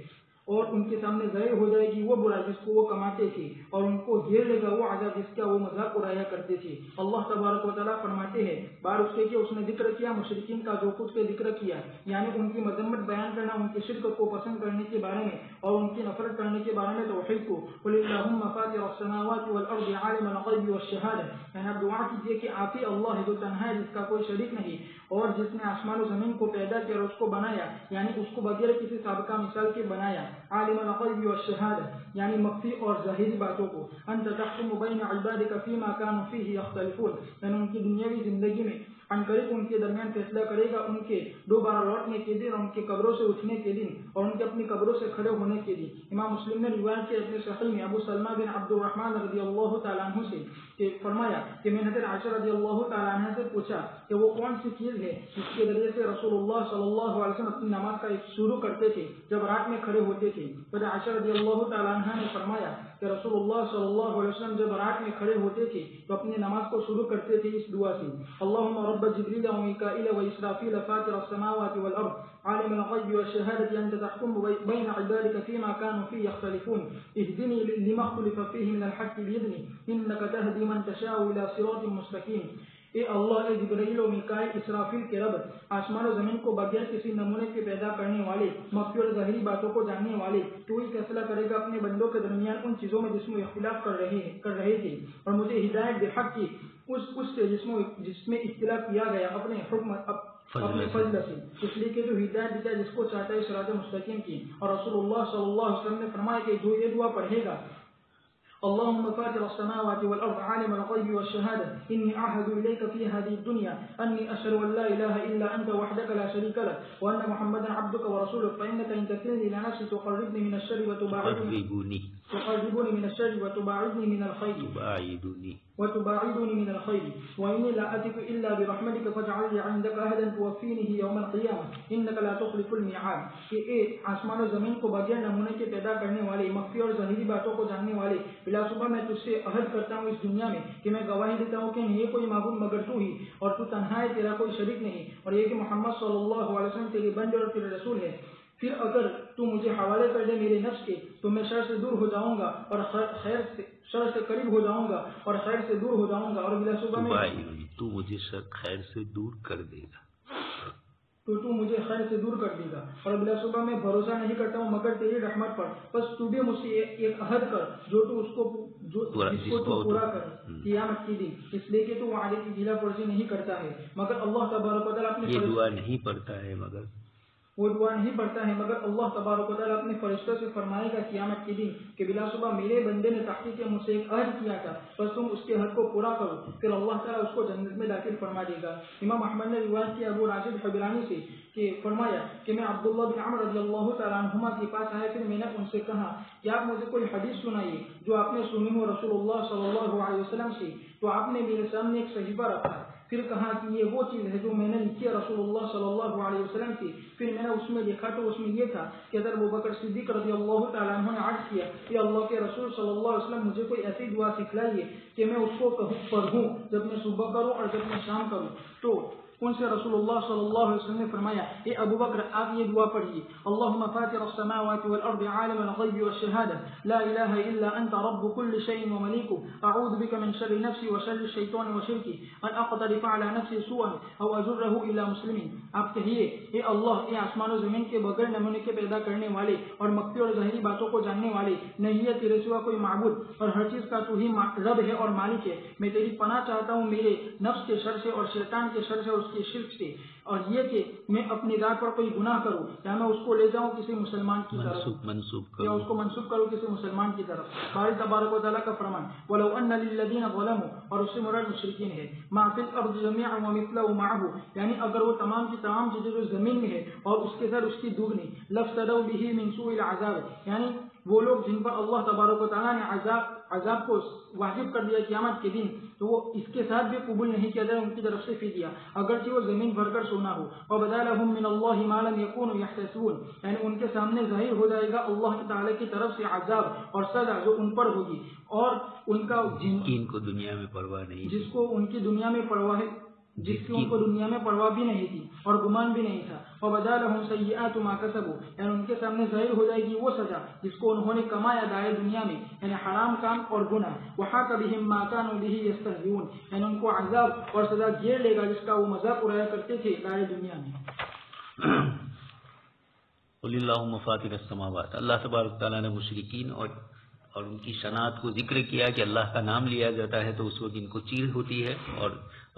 اور ان کے سامنے ظاہر ہو جائے گی وہ برائی جس کو وہ کماتے تھے، اور ان کو گھیر لے گا وہ عذاب جس کا وہ مذاق اڑایا کرتے تھے۔ اللہ تبارک و تعالیٰ فرماتے ہیں، بار اس کے کہ اس نے ذکر کیا مشرکین کا جو کچھ کے ذکر کیا، یعنی ان کی مذمت بیان کرنا، ان کے شرک کو پسند کرنے کے بارے میں اور ان کی نفرت کرنے کے بارے میں توحید کو۔ قل اللہم فاطر السماوات والارض عالم الغیب والشہادہ، یعنی آپ دعا کیجیے کہ آپ ہی اللہ ہے جو تنہا ہے، جس کا کوئی شریک نہیں، اور جس نے آسمان و زمین کو پیدا کیا اور اس کو بنایا، یعنی اس کو بغیر کسی سابقہ مثال کے بنایا۔ عالم الغیب والشہادہ، یعنی مخفی اور ظاہری باتوں کو۔ انت تحکم بین عبادک فیما کانوا فیہ یختلفون، یعنی ان کی دنیاوی زندگی میں عنقریب ان کے درمیان فیصلہ کرے گا، ان کے دوبارہ لوٹنے کے دن، ان کے قبروں سے اٹھنے کے دن، اور ان کے اپنی قبروں سے کھڑے ہونے کے دن۔ امام مسلم نے روایت کیا اپنے صحیح میں ابو سلمہ بن عبد الرحمن رضی اللہ تعالیٰ عنہ سے کہ فرمایا کہ میں نے حضرت عائشہ رضی اللہ تعالیٰ عنہ سے پوچھا کہ وہ کون سی چیز ہے جس کے ذریعے سے رسول اللہ صلی اللہ علیہ وسلم اپنی نماز کا شروع کرتے تھے جب رات میں کھڑے ہوتے تھے؟ تو عائشہ رضی اللہ تعالیٰ عنہ نے فرمایا کہ رسول اللہ صلی اللہ علیہ وسلم جب رات میں کھڑے ہوتے تھے تو اپنی نماز کو شروع کرتے تھے اس دعا سے، اللہم رب جبریل و میکائیل و اسرافیل فاطر السماوات والارض عالم الغیب والشہادة انت تحکم بین عبادک فیما کانوا فیہ یختلفون اہدنی لما اختلف فیہ من الحق بإذنک انک تہدی من تشاء الی صراط مستقیم۔ اے اللہ، اے جبرائیل و میکائیل اسرافیل کے رب، آسمان و زمین کو بغیر کسی نمونے کے پیدا کرنے والے، مخفی اور ظاہری باتوں کو جاننے والے، تو ہی فیصلہ کرے گا اپنے بندوں کے درمیان ان چیزوں میں جس میں اختلاف کر رہے تھے، اور مجھے ہدایت بحق کی اس سے جس میں اختلاف کیا گیا اپنے حکم اپنے فضل سے، اس لیے کہ جو ہدایت دیتا ہے جس کو چاہتا ہے صراط مستقیم کی۔ اور رسول اللہ صلی اللہ علیہ وسلم نے فرمایا کہ جو یہ دعا پڑھے گا، اللهم فاطر السماوات والأرض عالم الغيب والشهادة إني أعهد إليك في هذه الدنيا أني أشهد أن لا إله إلا أنت وحدك لا شريك لك وأن محمدا عبدك ورسولك فإنك إن تكلني إلى نفسي تقربني من الشر وتباعدني من الشر وتباعدني من الخير وإني لا أتك إلا برحمتك فاجعل لي عندك عهدا توفينه يوم القيامة إنك لا تخلف الميعاد۔ کہ اے آسمان و زمین کو بغیر نمونے کے پیدا کرنے والے، مخفی اور ظاہری باتوں کو جاننے والے، بلا صبح میں تجھ سے عہد کرتا ہوں اس دنیا میں کہ میں گواہی دیتا ہوں کہ نہیں کوئی معبود مگر تو ہی، اور تو تنہا ہے، تیرا کوئی شریک نہیں، اور یہ کہ محمد صلی اللہ علیہ وسلم تیرے بندے اور تیرے رسول ہے۔ پھر اگر تو مجھے حوالے کر دے میرے نفس کے تو میں شر سے دور ہو جاؤں گا اور شر سے قریب ہو جاؤں گا اور خیر سے دور ہو جاؤں گا، اور بلا صبح میں تو مجھے خیر سے دور کر دے گا، تو مجھے خیر سے دور کر دے گا، اور بلا صبح میں بھروسہ نہیں کرتا ہوں مگر تیری رحمت پر، بس تو بھی مجھ سے ایک عہد کر جو تو اس کو پورا کر قیامت کی دن، اس لیے کہ تو وعدے کی خلاف ورزی نہیں کرتا ہے۔ مگر اللہ تبارک و تعالیٰ اپنے دعا نہیں پڑھتا ہے مگر اللہ تبارک و تعالیٰ اپنے فرشتوں سے فرمائے گا قیامت کے دن کہ بلا صبح میرے بندے نے تحقیق مجھ سے ایک عہد کیا تھا، بس تم اس کے حد کو پورا کرو، پھر اللہ تعالیٰ اس کو جنت میں داخل فرما دے گا۔ امام احمد نے روایت کیا ابو راشد حبرانی سے کہ فرمایا کہ میں عبداللہ بن عمر رضی اللہ تعالیٰ عنہما کے پاس آیا، پھر میں نے ان سے کہا کہ آپ مجھے کوئی حدیث سنائیے جو آپ نے سنی ہو رسول اللہ صلی اللہ علیہ وسلم سے تو آپ نے میرے سامنے ایک صحیفہ رکھا، پھر کہا کہ یہ وہ چیز ہے جو میں نے لکھی ہے رسول اللہ صلی اللہ علیہ وسلم کی۔ پھر میں نے اس میں دیکھا تو اس میں یہ تھا کہ اگر ابوبکر صدیق رضی اللہ تعالیٰ عنہ نے عرض کیا کہ اللہ کے رسول صلی اللہ علیہ وسلم مجھے کوئی ایسی دعا سکھلائیے کہ میں اس کو پڑھوں جب میں صبح کروں اور جب میں شام کروں، تو ان سے رسول اللہ صلی اللہ علیہ وسلم نے فرمایا اے ابو بکر آپ یہ دعا پڑھیے، اللہم فاطر السماوات والارض عالم الغیب والشہادہ لا الہ الا انت رب كل شيء ومليكه اعوذ بك من شر نفسي وشر الشیطان وشرکی ان اقترف على نفسي سوءا او اجره الى مسلمین۔ آپ کہیے اے اللہ، اے آسمان و زمین کے بغیر نمونے کے پیدا کرنے والے اور مخفی اور ظاہری باتوں کو جاننے والے، نہیں ہے تیرے سوا کوئی معبود اور ہر چیز کا تو ہی رب ہے اور مالک ہے، میں تیری پناہ چاہتا ہوں میرے نفس کے شر سے اور شیطان کے شر سے اور اس کے شرک سے، اور یہ کہ میں اپنی ذات پر کوئی گناہ کروں یا میں اس کو لے جاؤں کسی مسلمان کی طرف یا اس کو منسوب کروں کسی مسلمان کی طرف۔ باری تبارک و تعالیٰ کا فرمان وَلَوْ أَنَّ لِلَّذِينَ ظَلَمُوا، اور اس سے مراد مشرکین ہے، مَا فِي الْأَرْضِ جَمِيعًا وَمِثْلَهُ مَعَهُ، یعنی اگر وہ تمام کی تمام چیزیں جو زمین میں ہے اور اس کے ساتھ اس کی دوگنی، لَافْتَدَوْا بِهِ مِنْ سُوءِ الْعَذَابِ، یعنی وہ لوگ جن پر اللہ تبارک و تعالیٰ نے عذاب کو واجب کر دیا قیامت کے دن، تو وہ اس کے ساتھ بھی قبول نہیں کیا جائے ان کی طرف سے فدیہ، اگرچہ وہ زمین بھر کر سونا ہو۔ وَبَدَا لَهُم مِّنَ اللَّهِ مَا لَمْ يَكُونُوا يَحْتَسِبُونَ، یعنی ان کے سامنے ظاہر ہو جائے گا اللہ تعالیٰ کی طرف سے عذاب اور سزا جو ان پر ہوگی، اور ان کا جن کو دنیا میں پرواہ نہیں، جس کو ان کی دنیا میں پرواہ ہے، جس کی ان کو دنیا میں پرواہ بھی نہیں تھی اور گمان بھی نہیں تھا۔ وَبَدَا لَهُمْ سَيِّئَاتُ مَا كَسَبُوا، یعنی ان کے سامنے ظاہر ہو جائے گی وہ سزا جس کو انہوں نے کمایا دائے دنیا میں، یعنی حرام کام اور گناہ۔ وَحَاقَ بِهِم مَّا كَانُوا بِهِ يَسْتَهْزِئُونَ، یعنی ان کو عذاب اور سزا گھیر لے گا جس کا وہ مذاق اڑایا کرتے تھے دائے دنیا میں۔ قُلِ اللَّهُمَّ فَاطِرَ السَّمَاوَاتِ، اللہ تبارک تعالیٰ نے مشرکین اور ان کی شناعت کو ذکر کیا کہ اللہ کا نام لیا جاتا ہے تو اس وقت ان کو چیڑ ہوتی ہے اور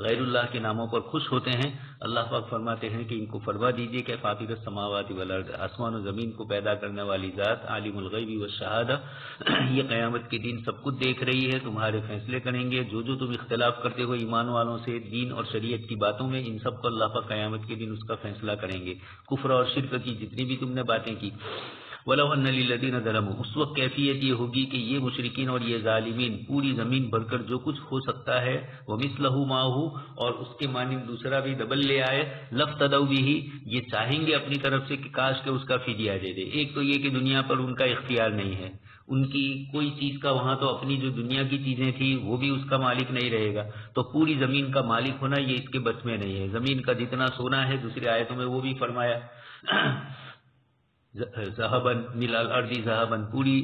غیر اللہ کے ناموں پر خوش ہوتے ہیں۔ اللہ پاک فرماتے ہیں کہ ان کو فرما دیجئے کہ فاطر السماوات والارض، آسمان و زمین کو پیدا کرنے والی ذات، عالم الغیب والشہادہ، یہ قیامت کے دن سب کچھ دیکھ رہی ہے، تمہارے فیصلے کریں گے، جو تم اختلاف کرتے ہو ایمان والوں سے دین اور شریعت کی باتوں میں، ان سب کو اللہ پاک قیامت کے دن اس کا فیصلہ کریں گے۔ کفر اور شرک کی جتنی بھی تم نے باتیں کی، وَلَوْ أَنَّ لِلَّذِينَ ظَلَمُوا، اس وقت کیفیت یہ ہوگی کہ یہ مشرکین اور یہ ظالمین پوری زمین بھر کر جو کچھ ہو سکتا ہے، وَمِثْلَهُ مَعَهُ، اور اس کے مانند دوسرا بھی ڈبل لے آئے، لَافْتَدَوْا بِهِ، یہ چاہیں گے اپنی طرف سے کہ کاش کہ اس کا فدیہ دے دے۔ ایک تو یہ کہ دنیا پر ان کا اختیار نہیں ہے، ان کی کوئی چیز کا وہاں تو اپنی جو دنیا کی چیزیں تھی وہ بھی اس کا مالک نہیں رہے گا، تو پوری زمین کا مالک ہونا یہ اس کے بس میں نہیں ہے۔ زمین کا جتنا سونا ہے، دوسری آیتوں میں وہ بھی فرمایا ذهباً مِلْءَ الْأَرْضِ ذهباً، پوری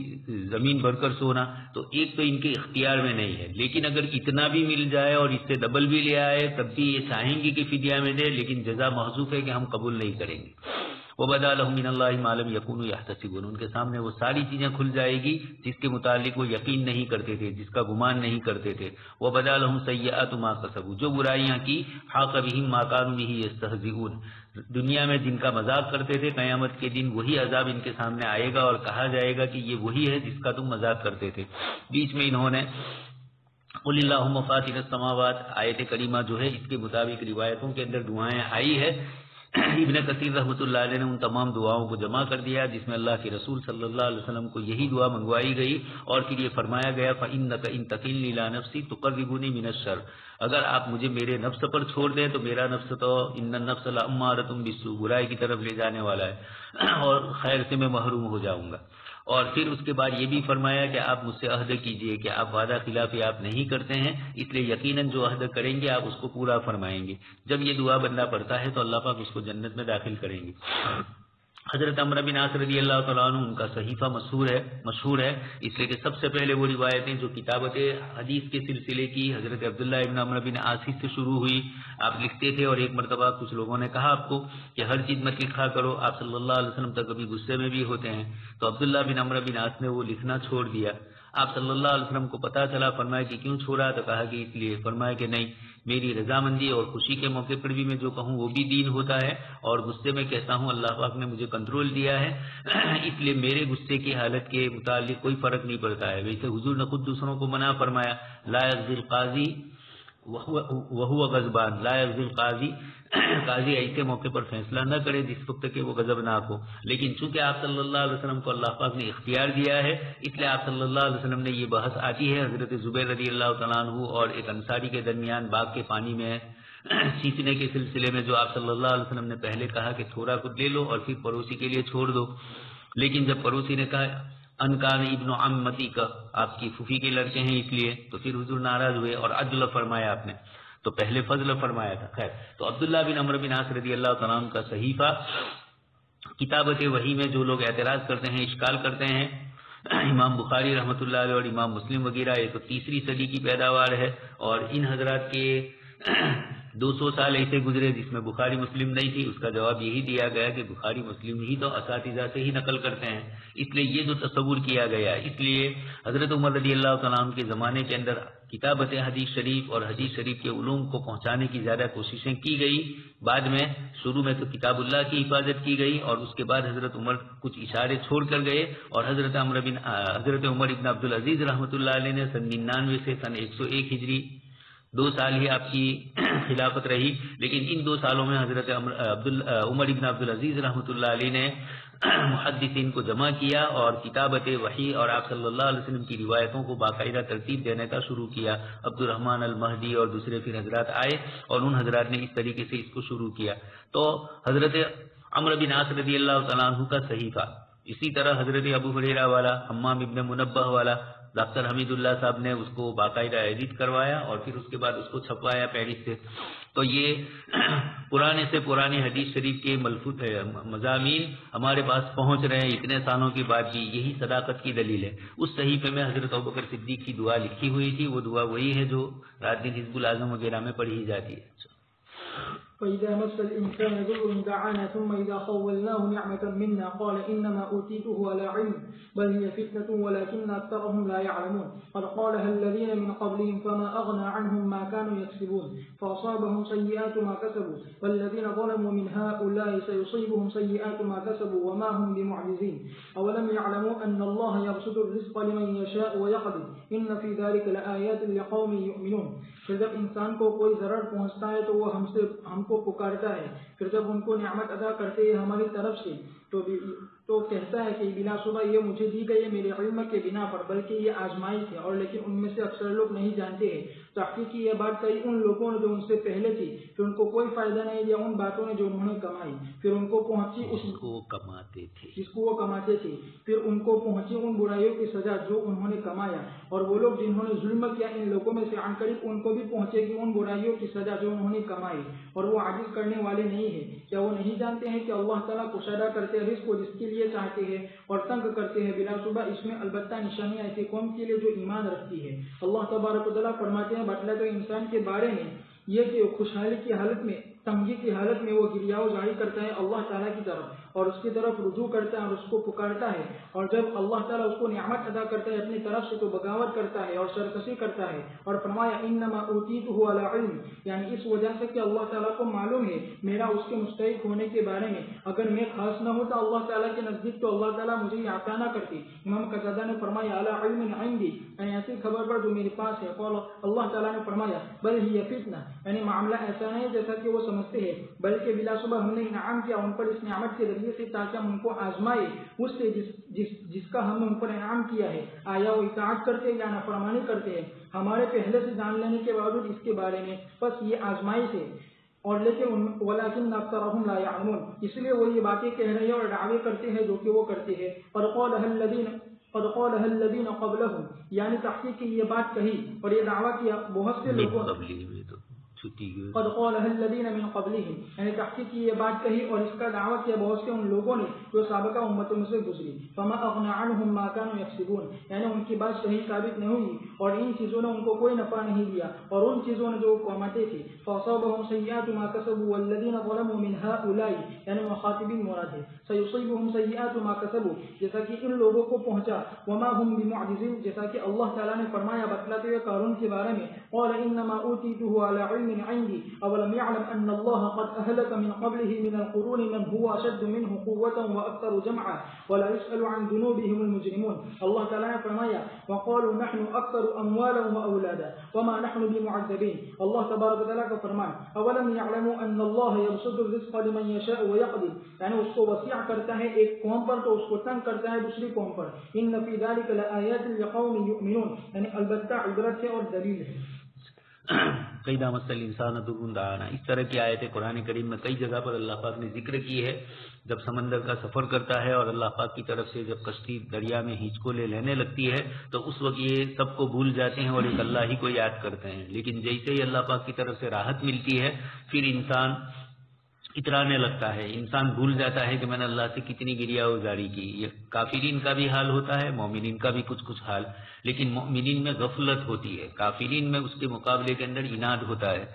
زمین بھر کر سونا، تو ایک تو ان کے اختیار میں نہیں ہے، لیکن اگر اتنا بھی مل جائے اور اس سے ڈبل بھی لے آئے تب بھی یہ چاہیں گے کہ فدیہ میں دے، لیکن جزا محذوف ہے کہ ہم قبول نہیں کریں گے۔ وَبَدَا لَهُم مِّنَ اللَّهِ مَا لَمْ يَكُونُوا يَحْتَسِبُونَ، ان کے سامنے وہ ساری چیزیں کھل جائے گی جس کے متعلق وہ یقین نہیں کرتے تھے، جس کا گمان نہیں کرتے تھے۔ وَبَدَا لَهُمْ سَيِّئَاتُ مَا كَسَبُوا، جو برائیاں کی، حَاقَ بِهِم مَّا كَانُوا بِهِ يَسْتَهْزِئُونَ، دنیا میں جن کا مذاق کرتے تھے، قیامت کے دن وہی عذاب ان کے سامنے آئے گا اور کہا جائے گا کہ یہ وہی ہے جس کا تم مذاق کرتے تھے۔ بیچ میں انہوں نے قُلِ اللَّهُمَّ فَاطِرَ السَّمَاوَاتِ، آیت کریمہ جو ہے اس کے مطابق روایتوں کے اندر دعائیں آئی ہے۔ ابن کثیر رحمۃ اللہ علیہ نے ان تمام دعاؤں کو جمع کر دیا جس میں اللہ کے رسول صلی اللہ علیہ وسلم کو یہی دعا منگوائی گئی، اور پھر یہ فرمایا گیا فَإِنَّكَ إِن تَكِلْنِي إِلَىٰ نَفْسِي تُقَرِّبُنِي مِنَ الشَّرِّ، اگر آپ مجھے میرے نفس پر چھوڑ دیں تو میرا نفس تو إِنَّ النَّفْسَ لَأَمَّارَةٌ بِالسُّوءِ، برائی کی طرف لے جانے والا ہے اور خیر سے میں محروم ہو جاؤں گا۔ اور پھر اس کے بعد یہ بھی فرمایا کہ آپ مجھ سے عہد کیجئے کہ آپ وعدہ خلافی آپ نہیں کرتے ہیں، اس لیے یقیناً جو عہد کریں گے آپ اس کو پورا فرمائیں گے۔ جب یہ دعا بندہ پڑھتا ہے تو اللہ پاک اس کو جنت میں داخل کریں گے۔ حضرت عمرو بن عاص رضی اللہ تعالیٰ عنہ ان کا صحیفہ مشہور ہے اس لیے کہ سب سے پہلے وہ روایتیں جو کتابت حدیث کے سلسلے کی حضرت عبداللہ ابن عمرو بن عاص سے شروع ہوئی، آپ لکھتے تھے، اور ایک مرتبہ کچھ لوگوں نے کہا آپ کو کہ ہر چیز مت لکھا کرو، آپ صلی اللہ علیہ وسلم تک کبھی غصے میں بھی ہوتے ہیں، تو عبداللہ بن عمرو بن عاص نے وہ لکھنا چھوڑ دیا۔ آپ صلی اللہ علیہ وسلم کو پتہ چلا، فرمایا کہ کیوں چھوڑا، تو کہا کہ اس لیے، فرمایا کہ نہیں، میری رضامندی اور خوشی کے موقع پر بھی میں جو کہوں وہ بھی دین ہوتا ہے، اور غصے میں کہتا ہوں اللہ پاک نے مجھے کنٹرول دیا ہے، اس لیے میرے غصے کی حالت کے متعلق کوئی فرق نہیں پڑتا ہے۔ ویسے حضور نے خود دوسروں کو منع فرمایا، لا یغضی القاضی وہو غضبان لا یغضی القاضی، قاضی ایسے موقع پر فیصلہ نہ کرے جس وقت کہ وہ غضبناک ہو، لیکن چونکہ آپ صلی اللہ علیہ وسلم کو اللہ پاک نے اختیار دیا ہے، اس لیے آپ صلی اللہ علیہ وسلم نے یہ بحث آتی ہے حضرت زبیر رضی اللہ تعالیٰ عنہ اور ایک انصاری کے درمیان باغ کے پانی میں سینچنے کے سلسلے میں، جو آپ صلی اللہ علیہ وسلم نے پہلے کہا کہ تھوڑا کچھ لے لو اور پھر پڑوسی کے لیے چھوڑ دو، لیکن جب پڑوسی نے کہا انکان ابن عمتی کا، آپ کی پھوپھی کے لڑکے ہیں اس لیے، تو پھر حضور ناراض ہوئے اور عدل فرمایا آپ نے، تو پہلے فضل فرمایا تھا۔ خیر، تو عبداللہ بن عمرو بن عاص رضی اللہ تعالیٰ عنہ کا صحیفہ کتابت وحی میں جو لوگ اعتراض کرتے ہیں، اشکال کرتے ہیں، امام بخاری رحمۃ اللہ علیہ اور امام مسلم وغیرہ، یہ تو 3 صدی کی پیداوار ہے، اور ان حضرات کے 200 سال ایسے گزرے جس میں بخاری مسلم نہیں تھی، اس کا جواب یہی دیا گیا کہ بخاری مسلم ہی تو اساتذہ سے ہی نقل کرتے ہیں، اس لیے یہ جو تصور کیا گیا، اس لیے حضرت عمر رضی اللہ تعالیٰ عنہ کے زمانے کے اندر کتابت حدیث شریف اور حدیث شریف کے علوم کو پہنچانے کی زیادہ کوششیں کی گئی، بعد میں شروع میں تو کتاب اللہ کی حفاظت کی گئی، اور اس کے بعد حضرت عمر کچھ اشارے چھوڑ کر گئے، اور حضرت عمر ابن عبدالعزیز رحمۃ اللہ علیہ نے سن 99 سے سن 101 ہجری 2 سال ہی آپ کی خلافت رہی، لیکن ان 2 سالوں میں حضرت عمر ابن عبدالعزیز رحمۃ اللہ علیہ نے محدثین کو جمع کیا اور کتابت وحی اور آپ صلی اللہ علیہ وسلم کی روایتوں کو باقاعدہ ترتیب دینے کا شروع کیا۔ عبد الرحمن المہدی اور دوسرے پھر حضرات آئے اور ان حضرات نے اس طریقے سے اس کو شروع کیا۔ تو حضرت عمرو بن عاص رضی اللہ تعالیٰ عنہ کا صحیفہ، اسی طرح حضرت ابو ہریرہ والا، حمام ابن منبہ والا، ڈاکٹر حمید اللہ صاحب نے اس کو باقاعدہ ایڈٹ کروایا اور پھر اس کے بعد اس کو چھپوایا پیرس سے۔ تو یہ پرانے سے پرانی حدیث شریف کے مضامین ہمارے پاس پہنچ رہے ہیں اتنے سالوں کے بعد بھی، یہی صداقت کی دلیل ہے۔ اس صحیفے میں حضرت ابوبکر صدیق کی دعا لکھی ہوئی تھی، وہ دعا وہی ہے جو رات دن حزب الاعظم وغیرہ میں پڑھی جاتی ہے۔ فإذا مس الإنسان ضر دعانا ثم إذا خولناه نعمة منا قال إنما أوتيته على علم بل هي فتنة ولكن أكثرهم لا يعلمون قد قالها الذين من قبلهم فما أغنى عنهم ما كانوا يكسبون فأصابهم سيئات ما كسبوا والذين ظلموا من هؤلاء سيصيبهم سيئات ما كسبوا وما هم بمعجزين أولم يعلموا أن الله يبسط الرزق لمن يشاء ويقدر إن في ذلك لآيات لقوم يؤمنون۔ پھر جب انسان کو کوئی ضرر پہنچتا ہے تو وہ ہم کو پکارتا ہے، پھر جب ان کو نعمت ادا کرتے ہیں ہماری طرف سے تو کہتا ہے کہ بلا شبہ یہ مجھے دی گئی میرے علم کے بنا پر، بلکہ یہ آزمائش ہے، اور لیکن ان میں سے اکثر لوگ نہیں جانتے ہیں۔ تحقیقی یہ بات کہی ان لوگوں نے جو ان سے پہلے تھی، پھر ان کو کوئی فائدہ نہیں دیا ان باتوں نے جو انہوں نے کمائی، پھر ان کو پہنچی جس کو وہ کماتے تھے، پھر ان کو پہنچی ان برائیوں کی سزا جو انہوں نے کمایا، اور وہ لوگ جنہوں نے ظلم کیا ان لوگوں میں سے عنقریب ان کو بھی پہنچے گی ان برائیوں کی سزا جو انہوں نے کمائی، اور وہ عاجز کرنے والے نہیں ہیں۔ کیا وہ نہیں جانتے ہیں کہ اللہ تعالیٰ کشادہ کرتے ہیں رزق کو جس کے لیے چاہتے ہیں اور تنگ کرتے ہیں بلا صبح، اس میں البتہ نشانیاں ایسی قوم کے لیے جو ایمان رکھتی ہے۔ اللہ تبارک و تعالیٰ فرماتے ہیں بتلاتے انسان کے بارے میں یہ کہ خوشحالی کی حالت میں، تنگی کی حالت میں وہ گریاؤ جاری کرتا ہے اللہ تعالیٰ کی طرف اور اس کی طرف رجوع کرتا ہے اور اس کو پکارتا ہے، اور جب اللہ تعالیٰ اس کو نعمت ادا کرتا ہے اپنی طرف سے تو بغاوت کرتا ہے اور سرکشی کرتا ہے، اور فرمایا انما اوتیتہ علی علم، یعنی اس وجہ سے کہ اللہ تعالیٰ کو معلوم ہے میرا اس کے مستحق ہونے کے بارے میں، اگر میں خاص نہ ہوتا اللہ تعالیٰ کے نزدیک تو اللہ تعالیٰ مجھے یہ عطا نہ کرتی۔ امام قتادہ نے فرمایا علی علم عندی، یعنی ایسی خبر پر جو میرے پاس ہے۔ قال اللہ تعالیٰ نے فرمایا بل ہی فتنہ، یعنی معاملہ ایسا نہیں جیسا کہ وہ سمجھتے ہیں، بلکہ بلا شبہ ہم نے انعام کیا ان پر اس نعمت کے ذریعے سے تاکہ ہم ان کو آزمائے اس سے جس کا ہم نے ان پر انعام کیا ہے، آیا وہ اطاعت کرتے یا نافرمانی کرتے ہیں ہمارے پہلے سے جان لینے کے باوجود اس کے بارے میں، بس یہ آزمائش ہے، اور لیکن ولکن اکثرهم لا يعلمون، اس لیے وہ یہ باتیں کہہ رہے ہیں اور دعوے کرتے ہیں جو کہ وہ کرتے ہیں۔ قد قالها الذين قبلهم، یعنی تحقیق کی یہ بات کہی اور یہ دعویٰ کیا بہت سے لوگوں قد قالها الذين من قبلهم، یعنی تحقیق کی یہ بات کہی اور اس کا دعویٰ کیا بہت سے ان لوگوں نے جو سابقہ امتوں میں سے گزری۔ فما اغنى عنهم ما كانوا يكسبون، یعنی ان کی بات صحیح ثابت نہیں ہوئی اور ان چیزوں نے ان کو کوئی نفع نہیں دیا اور ان چیزوں نے جو کماتے تھے۔ فاصابهم سيئات ما كسبوا والذين ظلموا من هؤلاء، یعنی مخاطبین مراد ہے، سيصيبهم سيئات ما كسبوا، جیسا کہ ان لوگوں کو پہنچا، وما هم بمعجزين، جیسا کہ اللہ تعالیٰ نے فرمایا بتلاتے ہوئے قارون کے بارے میں قال انما اوتیته على علم علم عندي أولم يعلم أن الله قد أهلك من قبله من القرون من هو أشد منه قوة وأكثر جمعا ولا يسأل عن ذنوبهم المجرمون. اللہ تعالیٰ نے فرمایا وقالوا نحن أكثر أموالا وأولادا وما نحن بمعذبين. اللہ تبارک و تعالیٰ کا فرمان اولم يعلموا أن الله يبسط الرزق لمن يشاء ويقدر، یعنی اس کو وسیع کرتا ہے ایک قوم پر تو اس کو تنگ کرتا ہے دوسری قوم پر. ان فی ذلک لآیات لقوم یؤمنون، یعنی البتہ عبرت ہے اور دلیل ہے. قیدا مسل انسان دعانا، اس طرح کی آیتیں قرآن کریم میں کئی جگہ پر اللہ پاک نے ذکر کی ہے. جب سمندر کا سفر کرتا ہے اور اللہ پاک کی طرف سے جب کشتی دریا میں ہینچکو لینے لگتی ہے تو اس وقت یہ سب کو بھول جاتے ہیں اور ایک اللہ ہی کو یاد کرتے ہیں. لیکن جیسے ہی اللہ پاک کی طرف سے راحت ملتی ہے پھر انسان اترانے لگتا ہے، انسان بھول جاتا ہے کہ میں نے اللہ سے کتنی گریا گزاری کی. یہ کافرین کا بھی حال ہوتا ہے، مومنین کا بھی کچھ حال، لیکن مومنین میں غفلت ہوتی ہے، کافرین میں اس کے مقابلے کے اندر اناد ہوتا ہے.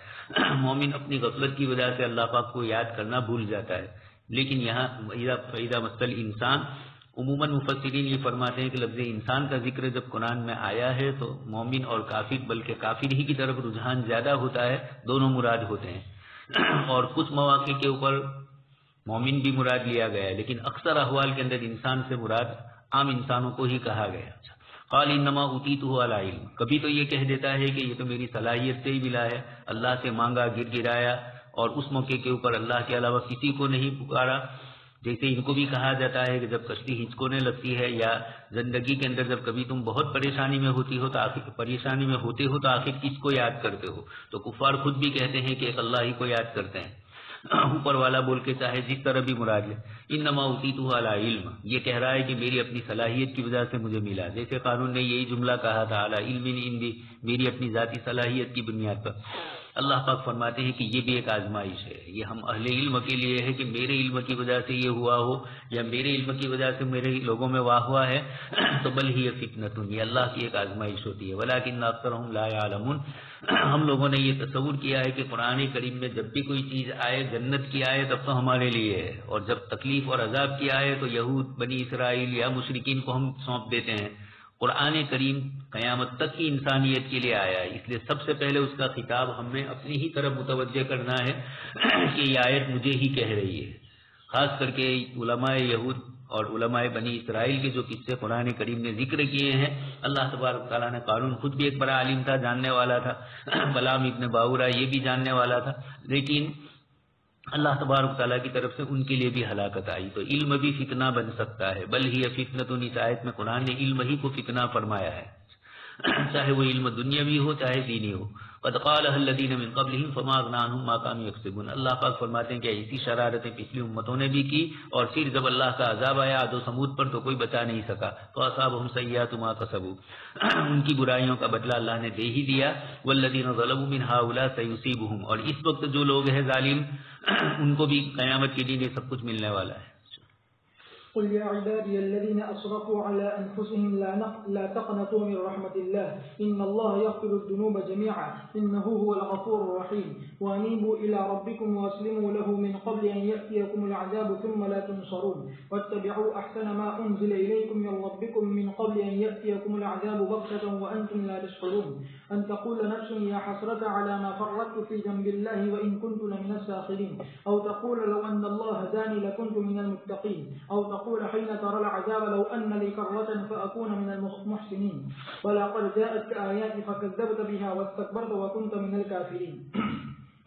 مومن اپنی غفلت کی وجہ سے اللہ پاک کو یاد کرنا بھول جاتا ہے. لیکن یہاں فائدہ مثل انسان، عموماً مفسرین یہ فرماتے ہیں کہ لفظ انسان کا ذکر جب قرآن میں آیا ہے تو مومن اور کافر، بلکہ کافر ہی کی طرف رجحان زیادہ ہوتا ہے، دونوں مراد ہوتے ہیں. اور کچھ مواقع کے اوپر مومن بھی مراد لیا گیا ہے، لیکن اکثر احوال کے اندر انسان سے مراد عام انسانوں کو ہی کہا گیا. قال انما اوتیتہ علی علم، کبھی تو یہ کہہ دیتا ہے کہ یہ تو میری صلاحیت سے ہی ملا ہے، اللہ سے مانگا، گرایا اور اس موقع کے اوپر اللہ کے علاوہ کسی کو نہیں پکارا. جیسے ان کو بھی کہا جاتا ہے کہ جب کشتی ہچکونے لگتی ہے یا زندگی کے اندر جب کبھی تم بہت پریشانی میں ہوتے ہو تو آخر کس کو یاد کرتے ہو؟ تو کفار خود بھی کہتے ہیں کہ ایک اللہ ہی کو یاد کرتے ہیں. اوپر والا بول کے چاہے جس طرح بھی مراد لے. انما اوتیتہ علی علم، یہ کہہ رہا ہے کہ میری اپنی صلاحیت کی وجہ سے مجھے ملا. جیسے قارون نے یہی جملہ کہا تھا علی علم عندی، میری اپنی ذاتی صلاحیت کی بنیاد پر. اللہ پاک فرماتے ہیں کہ یہ بھی ایک آزمائش ہے، یہ ہم اہل علم کے لیے ہے کہ میرے علم کی وجہ سے یہ ہوا ہو یا میرے علم کی وجہ سے میرے لوگوں میں واہ ہوا ہے تو بل ہی فتنۃ، یہ اللہ کی ایک آزمائش ہوتی ہے. ولکن اکثرهم لا يعلمون، ہم لوگوں نے یہ تصور کیا ہے کہ قرآن کریم میں جب بھی کوئی چیز آئے جنت کی آئے تب تو ہمارے لیے ہے، اور جب تکلیف اور عذاب کی آئے تو یہود، بنی اسرائیل یا مشرکین کو ہم سونپ دیتے ہیں. قرآن کریم قیامت تک کی انسانیت کے لیے آیا ہے، اس لیے سب سے پہلے اس کا خطاب ہمیں اپنی ہی طرف متوجہ کرنا ہے کہ یہ آیت مجھے ہی کہہ رہی ہے. خاص کر کے علماء یہود اور علماء بنی اسرائیل کے جو قصے قرآن کریم نے ذکر کیے ہیں. اللہ تبارک تعالیٰ نے، قارون خود بھی ایک بڑا عالم تھا، جاننے والا تھا، بلام ابن باورا یہ بھی جاننے والا تھا، لیکن اللہ تبارک تعالیٰ کی طرف سے ان کے لیے بھی ہلاکت آئی. تو علم بھی فتنہ بن سکتا ہے، بل ہی فتنۃ، اس آیت میں قرآن نے علم ہی کو فتنہ فرمایا ہے، چاہے وہ علم دنیاوی ہو چاہے دینی ہو. قد قالها الذين من قبلهم فما اغنى عنهم ما كانوا يكسبون. اللہ پاک فرماتے ہیں کہ ایسی شرارتیں پچھلی امتوں نے بھی کی اور پھر جب اللہ کا عذاب آیا عاد و ثمود پر تو کوئی بچا نہیں سکا. فاصابهم سیئات ما كسبوا، ان کی برائیوں کا بدلہ اللہ نے دے ہی دیا. والذین ظلموا من هؤلاء سيصيبهم، اور اس وقت جو لوگ ہیں ظالم ان کو بھی قیامت کے دن یہ سب کچھ ملنے والا ہے. قل يا عبادي الذين أسرفوا على أنفسهم لا تقنطوا من رحمة الله إن الله يغفر الذنوب جميعا إنه هو الغفور الرحيم وأنيبوا إلى ربكم وأسلموا له من قبل أن يأتيكم العذاب ثم لا تنصرون واتبعوا أحسن ما أنزل إليكم من ربكم من قبل أن يأتيكم العذاب بغتة وأنتم لا تشعرون أن تقول نفس يا حسرة على ما فرطت في جنب الله وإن كنت لمن الساخرين أو تقول لو أن الله هداني لكنت من المتقين أو تقول حين ترى العذاب لو أن لي كرة فأكون من المحسنين ولقد جاءتك آياتي فكذبت بها واستكبرت وكنت من الكافرين.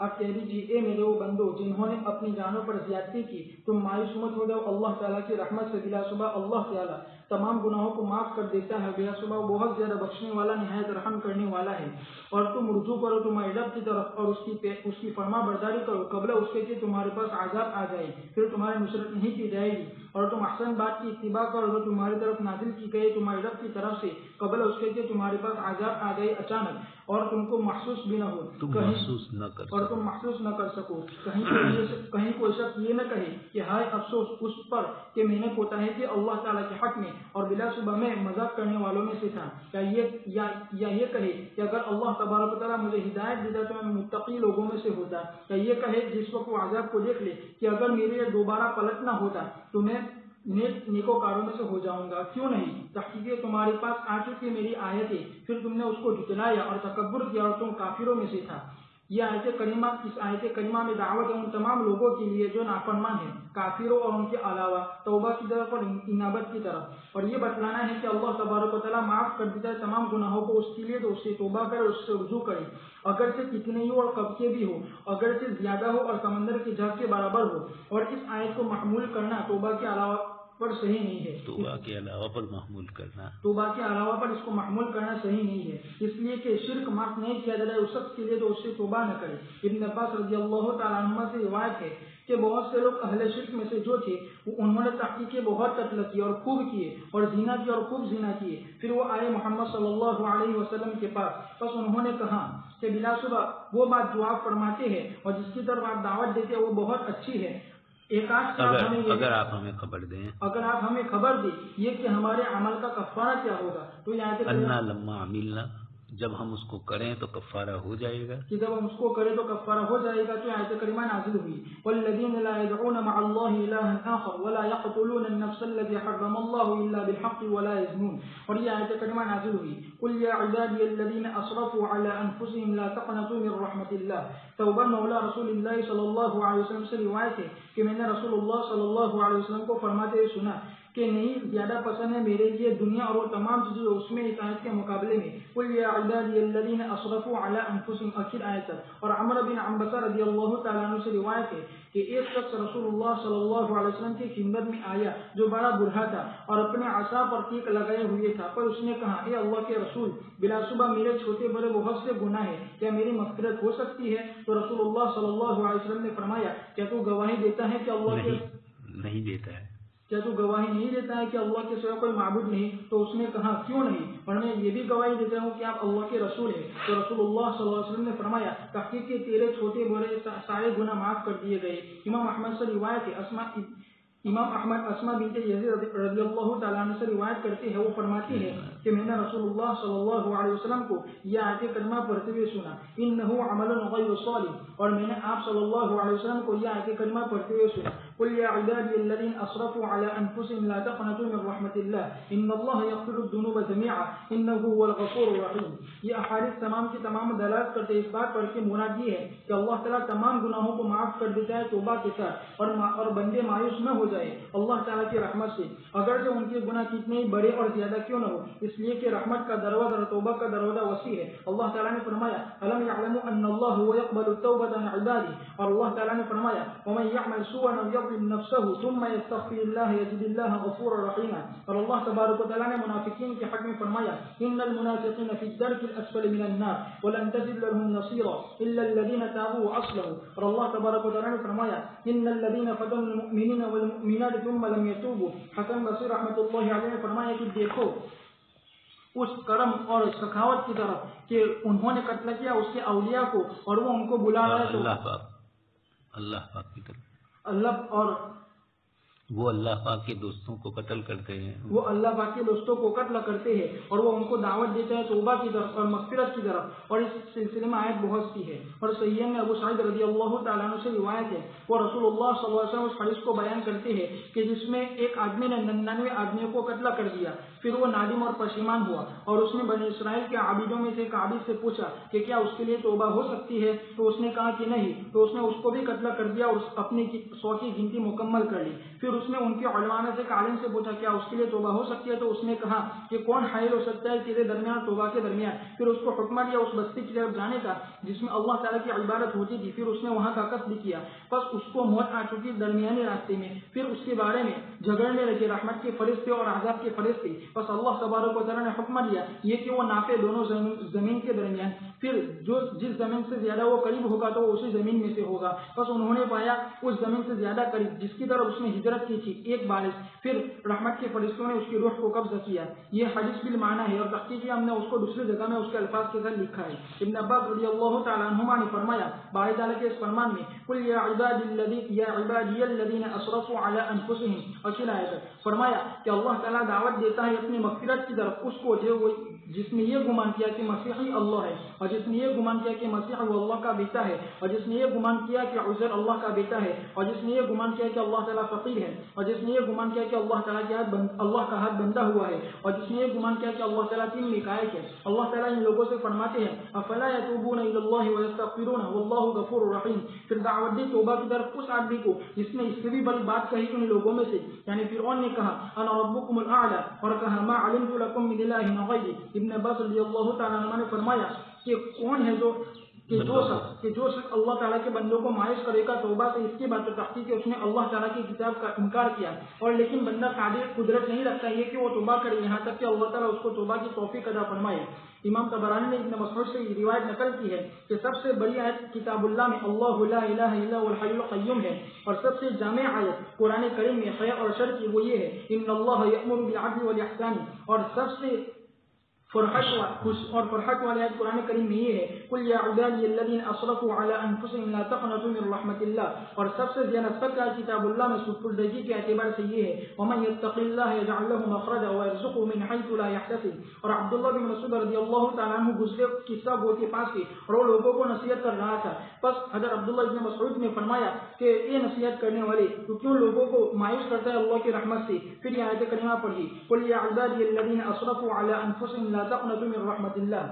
اب کہہ دیجیے اے میرے وہ بندو جنہوں نے اپنی جانوں پر زیادتی کی، تم مایوس مت ہو جاؤ اللہ تعالیٰ کی رحمت سے، بلا شبہ اللہ تعالیٰ تمام گناہوں کو معاف کر دیتا ہے، بلا شبہ بہت زیادہ بخشنے والا نہایت رحم کرنے والا ہے. اور تم رجوع کرو تمہارے رب کی طرف اور اس کی فرما برداری کرو قبل اس کے کہ تمہارے پاس عذاب آ جائے، پھر تمہاری نصرت نہیں کی جائے گی. اور تم احسن بات کی اتباع کرو جو تمہاری طرف نازل کی گئی تمہارے رب کی طرف سے قبل اس کے کہ تمہارے پاس عذاب آ گئے اچانک اور تم کو محسوس بھی نہ ہو، اور تم محسوس نہ کر سکو. کہیں کوئی شخص یہ نہ کہے کہ ہائے افسوس اس پر کہ میں نے کوتاہی کی اللہ تعالیٰ کے حق میں اور بلا شبہ میں مذاق کرنے والوں میں سے تھا. یا یہ کہے کہ اگر اللہ تبارک و تعالیٰ مجھے ہدایت دیتا تو میں متقی لوگوں میں سے ہوتا. یا یہ کہے جس وقت وہ عذاب کو دیکھ لے کہ اگر میرے لیے دوبارہ پلٹنا ہوتا تو میں نیکوکاروں میں سے ہو جاؤں گا. کیوں نہیں، تحقیق تمہارے پاس آ چکی میری آیتیں، پھر تم نے اس کو جھٹلایا اور تکبر کیا اور تم کافروں میں سے تھا. یہ آیت کریمہ اس آیت کریمہ میں دعوت ہے ان تمام لوگوں کے لیے جو نافرمان ہیں کافروں اور ان کے علاوہ توبہ کی طرف اور انابت کی طرف، اور یہ بتلانا ہے کہ اللہ تبارک و تعالیٰ معاف کر دیتا ہے تمام گناہوں کو اس کے لیے تو اس سے توبہ کرے، اس سے رجوع کرے، اگرچہ کتنے ہی ہو اور کب کے بھی ہو، اگرچہ زیادہ ہو اور سمندر کی جھاگ کے برابر ہو۔ اور اس آیت کو محمول کرنا توبہ کے علاوہ پر صحیح نہیں ہے، توبہ کے علاوہ پر محمول کرنا، توبہ کے علاوہ پر اس کو محمول کرنا صحیح نہیں ہے، اس لیے کہ شرک معاف نہیں کیا جائے اس شخص کے لیے تو اس سے توبہ نہ کرے۔ ابن عباس رضی اللہ تعالیٰ عنہ سے روایت ہے کہ بہت سے لوگ اہل شرک میں سے جو تھے انہوں نے تحقیق بہت قتل کیے اور خوب کیے اور زنا کیا اور خوب زنا کیے، پھر وہ آئے محمد صلی اللہ علیہ وسلم کے پاس، بس انہوں نے کہا کہ بلا شبہ وہ بات جو آپ فرماتے ہیں اور جس کی طرف آپ دعوت دیتے ہیں وہ بہت اچھی ہے، اگر آپ ہمیں خبر دیں، اگر آپ ہمیں خبر دیں یہ کہ ہمارے عمل کا کفارہ کیا ہوگا، تو یہ انا لما عملنا، جب ہم اس کو کریں تو کفارہ ہو جائے گا، کہ جب ہم اس کو کریں تو کفارہ ہو جائے گا، تو آیت کریمہ نازل ہوئی والذین لا يدعون مع اللہ الہا آخر ولا يقتلون النفس التي حرم اللہ الا بالحق ولا يزنون، اور یہ آیت کریمہ نازل ہوئی قل یا عبادی الذین اسرفوا علی انفسهم لا تقنطوا من رحمت اللہ۔ توبہ مولا رسول اللہ صلی اللہ علیہ وسلم سے روایت ہے کہ میں نے رسول اللہ صلی اللہ علیہ وسلم کو فرماتے ہوئے سنا کہ نہیں زیادہ پسند ہے میرے لیے دنیا اور وہ تمام چیزیں اس میں اطاعت کے مقابلے میں قل یا عبادی الذین اسرفوا علی انفسهم آخر آیت۔ اور عمر بن عنبسہ رضی اللہ تعالیٰ عنہ سے روایت ہے کہ ایک شخص رسول اللہ صلی اللہ علیہ وسلم کی خدمت میں آیا جو بڑا بوڑھا تھا اور اپنے عصا پر تیغ لگائے ہوئے تھا، پر اس نے کہا اے اللہ کے رسول بلا شبہ میرے چھوٹے بڑے بہت سے گناہ ہیں، کیا میری مغفرت ہو سکتی ہے؟ تو رسول اللہ صلی اللہ علیہ وسلم نے فرمایا کیا تو گواہی دیتا ہے کہ اللہ کے نہیں دیتا ہے، کیا تو گواہی نہیں دیتا ہے کہ اللہ کے سوا کوئی معبود نہیں؟ تو اس نے کہا کیوں نہیں، اور میں یہ بھی گواہی دیتا ہوں کہ آپ اللہ کے رسول ہیں۔ تو رسول اللہ صلی اللہ علیہ وسلم نے فرمایا تحقیق کے تیرے چھوٹے بڑے سارے گناہ معاف کر دیے گئے۔ امام احمد سے روایت ہے امام احمد اسما بنت یزید رضی اللہ تعالیٰ عنہ سے روایت کرتے ہیں، وہ فرماتی ہے کہ میں نے رسول اللہ صلی اللہ علیہ وسلم کو یہ آیت کریمہ پڑھتے ہوئے سنا انہ عمل غیر صالح، اور میں نے آپ صلی اللہ علیہ وسلم کو یہ آیت کریمہ پڑھتے ہوئے سنا قل یا عبادی الذین اسرفوا علی انفسهم لا تقنطوا من رحمت اللہ ان اللہ یغفر الذنوب جميعا انہ هو الغفور الرحیم۔ یہ احادیث تمام کی تمام دلالت کرتے اس بات پر کہ مراد یہ ہے کہ اللہ تعالیٰ تمام گناہوں کو معاف کر دیتا ہے توبہ کے ساتھ، اور بندے مایوس نہ ہو جائے اللہ تعالیٰ کی رحمت سے، اگر جو ان کے گناہ کتنے ہی بڑے اور زیادہ کیوں نہ ہو، اس لیے کہ رحمت کا دروازہ اور توبہ کا دروازہ وسیع ہے۔ اللہ تعالیٰ نے فرمایا الم یعلموا ان اللہ هو يقبل التوبة عن عباده، اور اللہ تعالیٰ نے فرمایا ومن يعمل سوءا او يظلم نفسه ثم يستغفر الله يجد الله غفورا رحيما، اور اللہ تبارک و تعالیٰ نے منافقین کے حق میں فرمایا ان المنافقین في الدرك الاسفل من النار ولن تجد لهم نصيرا الا الذين تابوا واصلحوا، اور اللہ تبارک و تعالیٰ نے فرمایا ان الذين فتنوا المؤمنين والمؤمنات ثم لم يتوبوا۔ حسن بصری رحمۃ اللہ علیہ نے فرمایا کہ دیکھو اس کرم اور سخاوت کی طرف کہ انہوں نے قتل کیا اس کے اولیاء کو اور وہ ان کو بلا رہے تو اللہ پاک کی طرف اور وہ اللہ پاک کے دوستوں کو قتل کرتے ہیں، وہ اللہ پاک کے دوستوں کو قتل کرتے ہیں اور وہ ان کو دعوت دیتے ہیں توبہ کی طرف اور مغفرت کی طرف، اور اس سلسلے میں آیت بہت سی ہے۔ اور صحیح میں ابو سعید رضی اللہ تعالیٰ عنہ سے روایت ہے وہ رسول اللہ صلی اللہ علیہ وسلم اس حدیث کو بیان کرتے ہیں کہ جس میں ایک آدمی نے 99 آدمیوں کو قتل کر دیا، پھر وہ نادم اور پشیمان ہوا اور اس نے بنی اسرائیل کے عابدوں میں سے ایک عابد سے پوچھا کہ کیا اس کے لیے توبہ ہو سکتی ہے، تو اس نے کہا کہ نہیں، تو اس نے اس کو بھی قتل کر دیا اور اپنی 100 کی گنتی مکمل کر لی۔ پھر اس نے ان کے علماء سے ایک عالم سے پوچھا کیا اس کے لیے توبہ ہو سکتی ہے، تو اس نے کہا کہ کون حائل ہو سکتا ہے تیرے درمیان توبہ کے درمیان۔ پھر اس کو حکم دیا اس بستی کی طرف جانے کا جس میں اللہ تعالیٰ کی عبادت ہوتی تھی، پھر اس نے وہاں کا قصد کیا، بس اس کو موت آ چکی درمیانی راستے میں، پھر اس کے بارے میں جھگڑنے لگے رحمت کے فرشتے اور عذاب کے فرشتے، بس اللہ تبارک و تعالیٰ نے حکم دیا یہ کہ وہ ناپے دونوں زمین کے درمیان، پھر جس زمین سے زیادہ وہ قریب ہوگا تو وہ اسی زمین میں سے ہوگا، بس انہوں نے پایا اس زمین سے زیادہ قریب جس کی طرف اس نے ہجرت کی تھی ایک بارش، پھر رحمت کے فرشتوں نے اس کی روح کو قبضہ کیا۔ یہ حدیث بالمعنی ہے اور تحقیقی ہم نے اس کو دوسری جگہ میں اس کے الفاظ کے ساتھ لکھا ہے۔ ابن عباس رضی اللہ تعالیٰ عنہما نے فرمایا باری تعالیٰ کے اس فرمان میں قل یا عبادی الذین اسرفوا علی انفسهم، اصل آیت فرمایا کہ اللہ تعالیٰ دعوت دیتا ہے اپنی مغفرت کی طرف اس کو جو جس نے یہ گمان کیا کہ مسیحی اللہ ہے، اور جس نے یہ گمان کیا کہ مسیح وہ اللہ کا بیٹا ہے، اور جس نے یہ گمان کیا کہ عزیر اللہ کا بیٹا ہے، اور جس نے یہ گمان کیا کہ اللہ تعالیٰ فقیر ہے، اور جس نے یہ گمان کیا کہ اللہ تعالیٰ اللہ کا ہاتھ بندہ ہوا ہے، اور جس نے یہ گمان کیا کہ اللہ تعالیٰ تین لکھائق ہے، اللہ تعالیٰ ان لوگوں سے فرماتے ہیں افلا یتوبون الی اللہ ویستغفرون واللہ غفور رحیم۔ پھر دعوت دی توبہ کی طرف اس آدمی کو جس نے اس سے بھی بڑی بات کہی ان لوگوں میں سے، یعنی فرعون نے کہا انا ربکم الاعلی، اور کہا ما علمت لکم من الہ غیری۔ ابن عباس رضی اللہ تعالیٰ عنہ نے فرمایا کہ کون ہے جو شخص اللہ تعالیٰ کے بندوں کو مایوس کرے گا توبہ سے، اس کی بات تحقیق کہ اس نے اللہ تعالیٰ کی کتاب کا انکار کیا، اور لیکن بندہ قادر قدرت نہیں رکھتا یہ کہ وہ توبہ کرے یہاں تک کہ اللہ تعالیٰ اس کو توبہ کی توفیق عطا فرمائے۔ امام طبرانی نے ابن مسعود سے یہ روایت نقل کی ہے کہ سب سے بڑی آیت کتاب اللہ میں اللہ لا الہ الا هو الحی القیوم ہے، اور سب سے جامع آیت قرآن کریم میں خیر اور شر کی وہ یہ ہے ان اللہ یأمر بالعدل والاحسان، اور سب سے فرحت والی آیت قرآن کریم میں یہ ہے قل یا عبادی الذین اسرفوا علی انفسهم لا تقنطوا من رحمت اللہ، اور سب سے زیادہ نسبت کا کتاب اللہ میں سپردگی کے اعتبار سے یہ ہے ومن یتق اللہ یجعل له مخرجا ویرزقه من حیث لا یحتسب۔ اور عبداللہ بن مسعود رضی اللہ تعالیٰ عنہ گزرے قصہ گو کے پاس کے اور وہ لوگوں کو نصیحت کر رہا تھا، پس حضرت عبداللہ بن مسعود نے فرمایا کہ اے نصیحت کرنے والے تو کیوں لوگوں کو مایوس کرتا ہے اللہ کی رحمت سے؟ پھر یہ آیت کریمہ پڑھی قل یا عبادی الذین اسرفوا علی انفسهم لا تقنطوا من رحمت اللہ،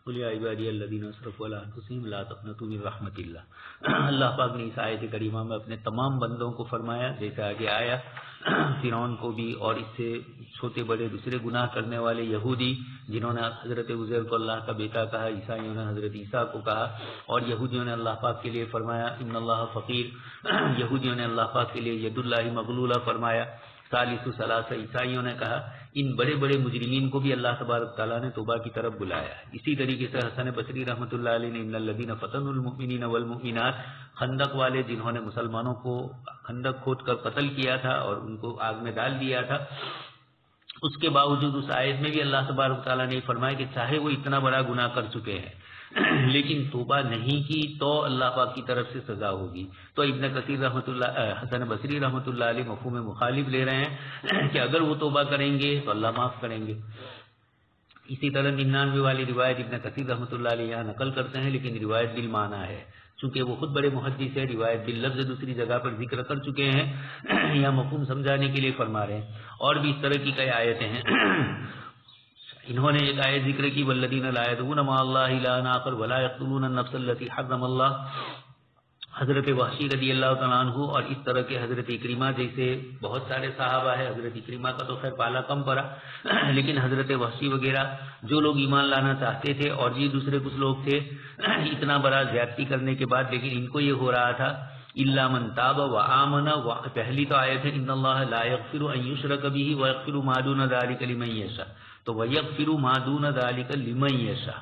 قل یا عبادی الذین اسرفوا علی انفسهم لا تقنطوا من رحمت اللہ۔ اللہ پاک نے اس آیت کریمہ میں اپنے تمام بندوں کو فرمایا، جیسے آگے آیا فرعون کو بھی اور اس سے چھوٹے بڑے دوسرے گناہ کرنے والے یہودی جنہوں نے حضرت عزیر کو اللہ کا بیٹا کہا، عیسائیوں نے حضرت عیسیٰ کو کہا، اور یہودیوں نے اللہ پاک کے لیے فرمایا ان اللہ فقیر، یہودیوں نے اللہ پاک کے لیے ید اللہ مغلولہ فرمایا، ثالث ثلاثہ عیسائیوں نے کہا، ان بڑے بڑے مجرمین کو بھی اللہ تبارک تعالیٰ نے توبہ کی طرف بلایا۔ اسی طریقے سے حسن بصری رحمۃ اللہ علیہ نے ان الذین فتنوا المؤمنین والمؤمنات، خندق والے جنہوں نے مسلمانوں کو خندق کھود کر قتل کیا تھا اور ان کو آگ میں ڈال دیا تھا، اس کے باوجود اس آیت میں بھی اللہ تبارک تعالیٰ نے فرمایا کہ چاہے وہ اتنا بڑا گناہ کر چکے ہیں لیکن توبہ نہیں کی تو اللہ پاک کی طرف سے سزا ہوگی۔ تو ابن کثیر رحمۃ اللہ حسن بصری رحمۃ اللہ علیہ مفہوم مخالف لے رہے ہیں کہ اگر وہ توبہ کریں گے تو اللہ معاف کریں گے۔ اسی طرح 99 والی روایت ابن کثیر رحمۃ اللہ علیہ یہاں نقل کرتے ہیں، لیکن روایت بالمعنی ہے، چونکہ وہ خود بڑے محدث ہے، روایت باللفظ دوسری جگہ پر ذکر کر چکے ہیں، یہاں مفہوم سمجھانے کے لیے فرما رہے ہیں۔ اور بھی اس طرح کی کئی آیتیں ہیں، انہوں نے ایک آیت ذکر کی والذین لا یدعون مع اللہ الہا آخر ولا یقتلون النفس التي حرم اللہ، حضرت وحشی رضی اللہ تعالیٰ عنہ، اور اس طرح کے حضرت اکرمہ جیسے بہت سارے صحابہ ہیں، حضرت اکرمہ کا تو خیر پالا کم پڑا، لیکن حضرت وحشی وغیرہ جو لوگ ایمان لانا چاہتے تھے، اور بھی دوسرے کچھ لوگ تھے اتنا بڑا زیادتی کرنے کے بعد، لیکن ان کو یہ ہو رہا تھا الا من تاب وآمن، پہلی تو آیت ہے ان اللہ لا یغفر ان یشرک به ویغفر ما دون ذلک لمن یشاء، تو ویغفر ما دون ذلک لمن یشاء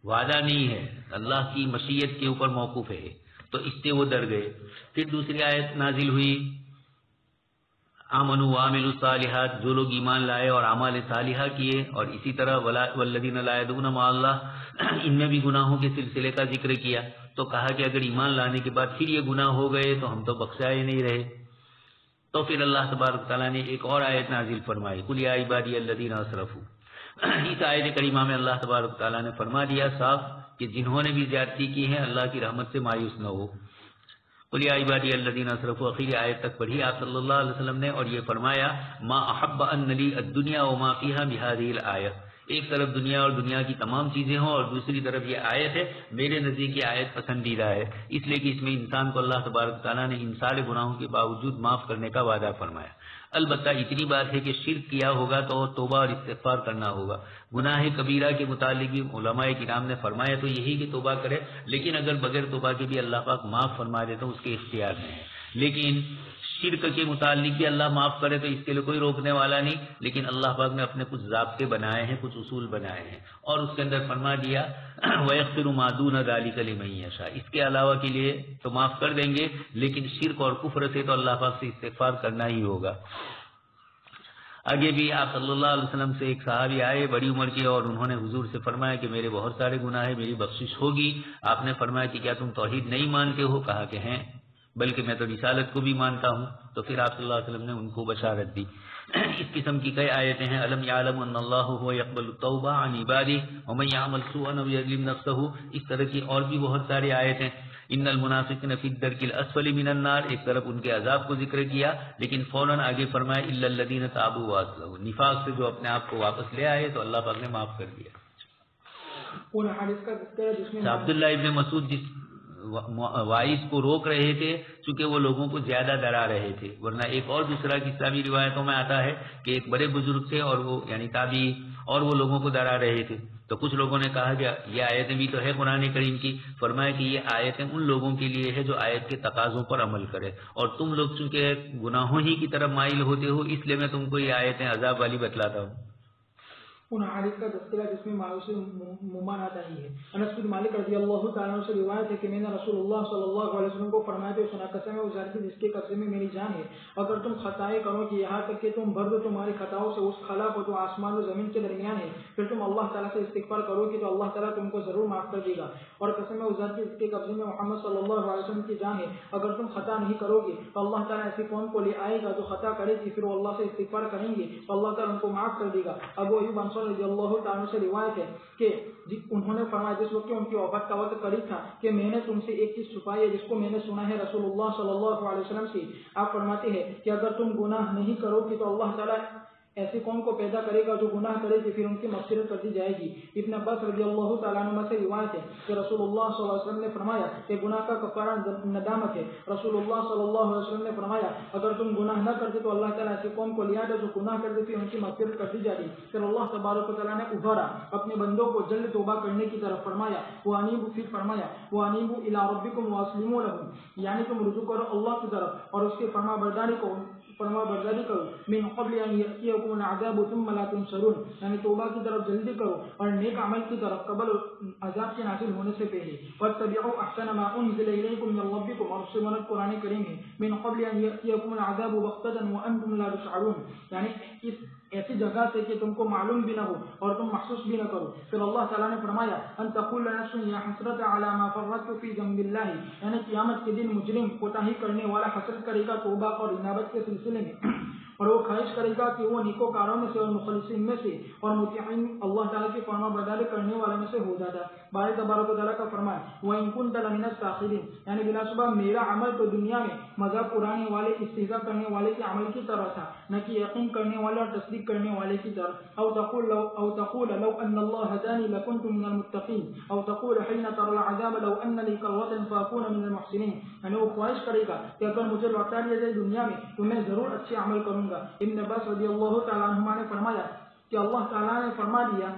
وعدہ نہیں ہے، اللہ کی مشیت کے اوپر موقوف ہے، تو اس سے وہ ڈر گئے۔ پھر دوسری آیت نازل ہوئی آمنوا وعملوا الصالحات، جو لوگ ایمان لائے اور اعمال صالحہ کیے، اور اسی طرح والذین لا یدعون مع اللہ، ان میں بھی گناہوں کے سلسلے کا ذکر کیا، تو کہا کہ اگر ایمان لانے کے بعد پھر یہ گناہ ہو گئے تو ہم تو بخشائے نہیں رہے۔ تو پھر اللہ تبارک تعالیٰ نے ایک اور آیت نازل فرمائی قل یا عبادی الذین اسرفوا، اس آیت کریمہ میں اللہ تبارک تعالیٰ نے فرما دیا صاف کہ جنہوں نے بھی زیادتی کی ہے اللہ کی رحمت سے مایوس نہ ہو۔ قل یا عبادی الذین اسرفوا، آخری آیت تک پڑھی آپ صلی اللہ علیہ وسلم نے، اور یہ فرمایا ما احب ان لی الدنیا وما فیہا بہذہ الآیہ، ایک طرف دنیا اور دنیا کی تمام چیزیں ہوں، اور دوسری طرف یہ آیت ہے، میرے نزدیک یہ آیت پسندیدہ ہے، اس لیے کہ اس میں انسان کو اللہ تبارک تعالیٰ نے ان سارے گناہوں کے باوجود معاف کرنے کا وعدہ فرمایا۔ البتہ اتنی بات ہے کہ شرک کیا ہوگا تو توبہ اور استغفار کرنا ہوگا۔ گناہ کبیرہ کے متعلق بھی علماء کرام نے فرمایا تو یہی کہ توبہ کرے، لیکن اگر بغیر توبہ کے بھی اللہ پاک معاف فرما دے تو اس کے اختیار میں ہے، لیکن شرک کے متعلق بھی اللہ معاف کرے تو اس کے لیے کوئی روکنے والا نہیں، لیکن اللہ پاک نے اپنے کچھ ضابطے بنائے ہیں، کچھ اصول بنائے ہیں، اور اس کے اندر فرما دیا وَيَغْفِرُ مَا دُونَ ذَلِكَ لِمَن يَشَاءُ، اس کے علاوہ کے لیے تو معاف کر دیں گے، لیکن شرک اور کفر سے تو اللہ پاک سے استغفار کرنا ہی ہوگا۔ آگے بھی آپ صلی اللہ علیہ وسلم سے ایک صحابی آئے بڑی عمر کے، اور انہوں نے حضور سے فرمایا کہ میرے بہت سارے گناہ ہیں، میری بخشش ہوگی۔ آپ نے فرمایا کہ کیا تم توحید نہیں مانتے ہو؟ کہا کہ ہیں، بلکہ میں تو رسالت کو بھی مانتا ہوں۔ تو پھر آپ صلی اللہ علیہ وسلم نے ان کو بشارت دی اس قسم کی کئی آیتیں ہیں. الم یعلم ان اللہ هو يقبل التوبہ عن عباده ومن يعمل سوءا او يظلم نفسه. اس طرح کی اور بھی بہت ساری آیتیں. ان المنافقین فی الدرک الاسفل من النار، ایک طرف ان کے عذاب کو ذکر کیا لیکن فوراً آگے فرمایا الا الذین تابوا واصلحوا، نفاق سے جو اپنے آپ کو واپس لے آئے تو اللہ پاک نے معاف کر دیا. عبداللہ ابن مسعود جس وائس کو روک رہے تھے چونکہ وہ لوگوں کو زیادہ ڈرا رہے تھے، ورنہ ایک اور دوسرا قصہ بھی روایتوں میں آتا ہے کہ ایک بڑے بزرگ تھے اور وہ یعنی تابعی، اور وہ لوگوں کو ڈرا رہے تھے. تو کچھ لوگوں نے کہا کہ یہ آیتیں بھی تو ہے قرآن کریم کی. فرمایا کہ یہ آیتیں ان لوگوں کے لیے ہے جو آیت کے تقاضوں پر عمل کرے، اور تم لوگ چونکہ گناہوں ہی کی طرف مائل ہوتے ہو اس لیے میں تم کو یہ آیتیں عذاب والی بتلاتا ہوں. ان حدیث کا تذکرہ جس میں مایوسی ممانعت آئی ہے. انس بن مالک رضی اللہ تعالیٰ عنہ سے روایت ہے کہ میں نے رسول اللہ صلی اللہ علیہ وسلم کو فرماتے ہوئے سنا، قسم ہے اس ذات کی جس کے قبضے میں میری جان ہے، اگر تم خطائیں کرو کہ یہاں تک کہ تم بھر دو تمہاری خطاؤں سے اس خلا کو جو آسمان و زمین کے درمیان ہے، پھر تم اللہ تعالیٰ سے استغفار کرو کہ تو اللہ تعالیٰ تم کو ضرور معاف کر دے گا. اور قسم ہے اس ذات کی جس کے قبضے میں محمد صلی اللہ علیہ وسلم کی جان ہے، اگر تم خطا نہیں کرو گے تو اللہ تعالیٰ ایسی قوم کو لے آئے گا جو خطا کرے گی، پھر وہ اللہ سے استغفار کریں گے تو اللہ تعالیٰ ان کو معاف کر دے گا. ابو ایوب انصاری رضی اللہ تعالیٰ سے روایت ہے کہ انہوں نے فرمایا جس وقت ان کی وفات کا وقت قریب تھا کہ میں نے تم سے ایک چیز چھپائی ہے جس کو میں نے سنا ہے رسول اللہ صلی اللہ علیہ وسلم سے. آپ فرماتے ہیں کہ اگر تم گناہ نہیں کرو گے تو اللہ تعالیٰ ایسی قوم کو پیدا کرے گا جو گناہ کرے گی، پھر ان کی مغفرت کر دی جائے گی. ابن عباس رضی اللہ تعالیٰ عنہ سے روایت ہے کہ رسول اللہ صلی اللہ علیہ وسلم نے فرمایا کہ گناہ کا کفارہ ندامت ہے. رسول اللہ صلی اللہ علیہ وسلم نے فرمایا اگر تم گناہ نہ کرتے تو اللہ تعالیٰ ایسی قوم کو لیا جائے جو گناہ کرتے تھے، ان کی مغفرت کر دی جائے گی. پھر اللہ تبارک و تعالیٰ نے ابھارا اپنے بندوں کو جلد توبہ کرنے کی طرف. فرمایا وانیبوا، پھر فرمایا وانیبوا الی ربکم واسلموا لہ، یعنی تم رجوع کرو اللہ کی طرف اور اس کی فرما برداری کرو من قبل ان یأتیکم العذاب ثم لا تنصرون، یعنی توبہ کی طرف جلدی کرو اور نیک عمل کی طرف قبل عذاب کے نازل ہونے سے پہلے. واتبعوا احسن ما انزل الیکم من ربکم، اور اس سے مراد قرآن کریم ہے. من قبل ان یأتیکم العذاب بغتۃ وانتم لا تشعرون، یعنی اس ایسی جگہ سے کہ تم کو معلوم بھی نہ ہو اور تم محسوس بھی نہ کرو. پھر اللہ تعالیٰ نے فرمایا ان تقول نفس یا حسرت علی ما فرطت فی ذنب اللہ، یعنی قیامت کے دن مجرم کوتاہی کرنے والا حسرت کرے گا توبہ اور انابت کے سلسلے میں، اور وہ خواہش کرے گا کہ وہ نیکوکاروں میں سے اور مخلصین میں سے اور مطیعین اللہ تعالیٰ کی فرما برداری کرنے والے میں سے ہو جاتا. باری تبارک و تعالیٰ کا فرمان وَإِن كُنتَ لَمِنَ السَّاخِرِينَ، یعنی بلا شبہ میرا عمل تو دنیا میں مذاق اڑانے والے، استہزاء کرنے والے کے عمل کی طرح تھا، نہ کہ یقین کرنے والے اور تصدیق کرنے والے کی طرف. او تقول لو ان اللہ هدانی لکنت من المتقین، او تقول حين ترى العذاب لو ان لي كرة فاكون من المحسنین، یعنی وہ خواہش کرے گا کہ اگر مجھے لوٹا لیا جائے دنیا میں تو میں ضرور اچھے عمل کروں گا. ابن عباس رضی اللہ تعالیٰ عنہما نے فرمایا کہ اللہ تعالیٰ نے فرما دیا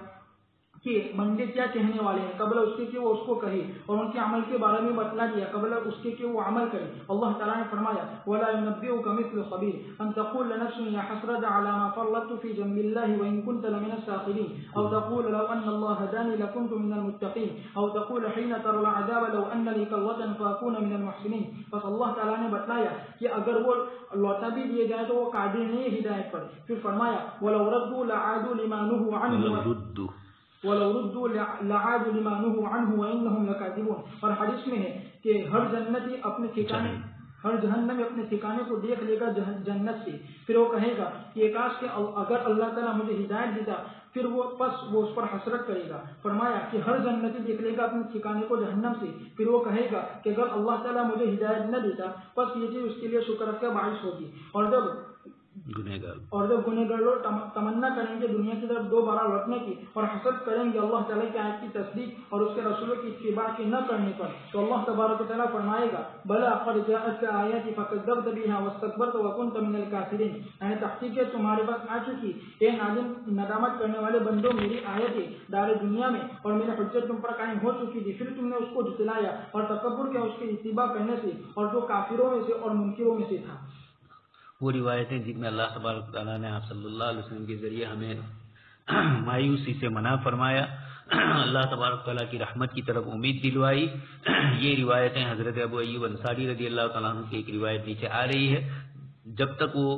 کہ بندے کیا کہنے والے ہیں قبل اس کے کہ وہ اس کو کہے، اور ان کے عمل کے بارے میں بتلا دیا قبل اس کے کہ وہ عمل کرے. اللہ تعالیٰ نے فرمایا وَلَا يُنَبِّئُكَ مِثْلُ خَبِيرٍ أَن تَقُولَ نَفْسٌ يَا حَسْرَةَ عَلَى مَا فَرَّطتُ فِي جَنبِ اللَّهِ وَإِن كُنتَ لَمِنَ السَّاخِرِينَ أَوْ تَقُولَ لَوْ أَنَّ اللَّهَ هَدَانِي لَكُنتُ مِنَ الْمُتَّقِينَ أَوْ تَقُولَ حِينَ تَرَى الْعَذَابَ لَوْ أَنَّ لِي كَرَّةً فَأَكُونَ مِنَ الْمُحْسِنِينَ. بس اللہ تعالیٰ نے بتلایا کہ اگر وہ لوٹا بھی دیے جائے تو وہ قادر نہیں ہے ہدایت پر. پھر فرمایا وَلَوْ رَدُّوا لَعَادُوا لِمَا نُهُوا عَنْهُ وَلَوْ رُدُّوا لَعَادُوا لِمَا نُهُوا عَنْهُ وَإِنَّهُمْ لَكَاذِبُونَ. اور حدیث میں ہے کہ ہر جنتی اپنے ٹھکانے، ہر جہنمی اپنے ٹھکانے کو دیکھ لے گا جنت سے، پھر وہ کہے گا کہ کاش کہ اگر اللہ تعالیٰ مجھے ہدایت دیتا، پھر وہ اس پر حسرت کرے گا. فرمایا کہ ہر جنتی دیکھ لے گا اپنے ٹھکانے کو جہنم سے، پھر وہ کہے گا کہ اگر اللہ تعالیٰ مجھے ہدایت نہ دیتا، پس یہ چیز اس کے لیے شکر کا باعث ہوگی. اور جب گنہگار لوگ تمنا کریں گے دنیا کی طرف دوبارہ لوٹنے کی اور حسد کریں گے اللہ تعالیٰ کی آیت کی تصدیق اور اس کے رسولوں کی اتباع کی نہ کرنے پر، تو اللہ تبارک و تعالیٰ فرمائے گا بلا قد جاءتك آیاتی فکذبت بها واستکبرت وکنت من الکافرین، یعنی تحقیق ہے تمہارے پاس آ چکی اے نادم ندامت کرنے والے بندوں میری آیتیں دار دنیا میں اور میری حجت تم پر قائم ہو چکی تھی، پھر تم نے اس کو جھٹلایا اور تکبر کیا اس کی اتباع کرنے سے، اور جو کافروں میں سے اور منکروں میں سے تھا. وہ روایتیں جن میں اللہ تبارک تعالیٰ نے آپ صلی اللہ علیہ وسلم کے ذریعے ہمیں مایوسی سے منع فرمایا، اللہ تبارک تعالیٰ کی رحمت کی طرف امید دلوائی، یہ روایتیں حضرت ابو ایوب انصاری رضی اللہ تعالیٰ عنہ کی ایک روایت نیچے آ رہی ہے. جب تک وہ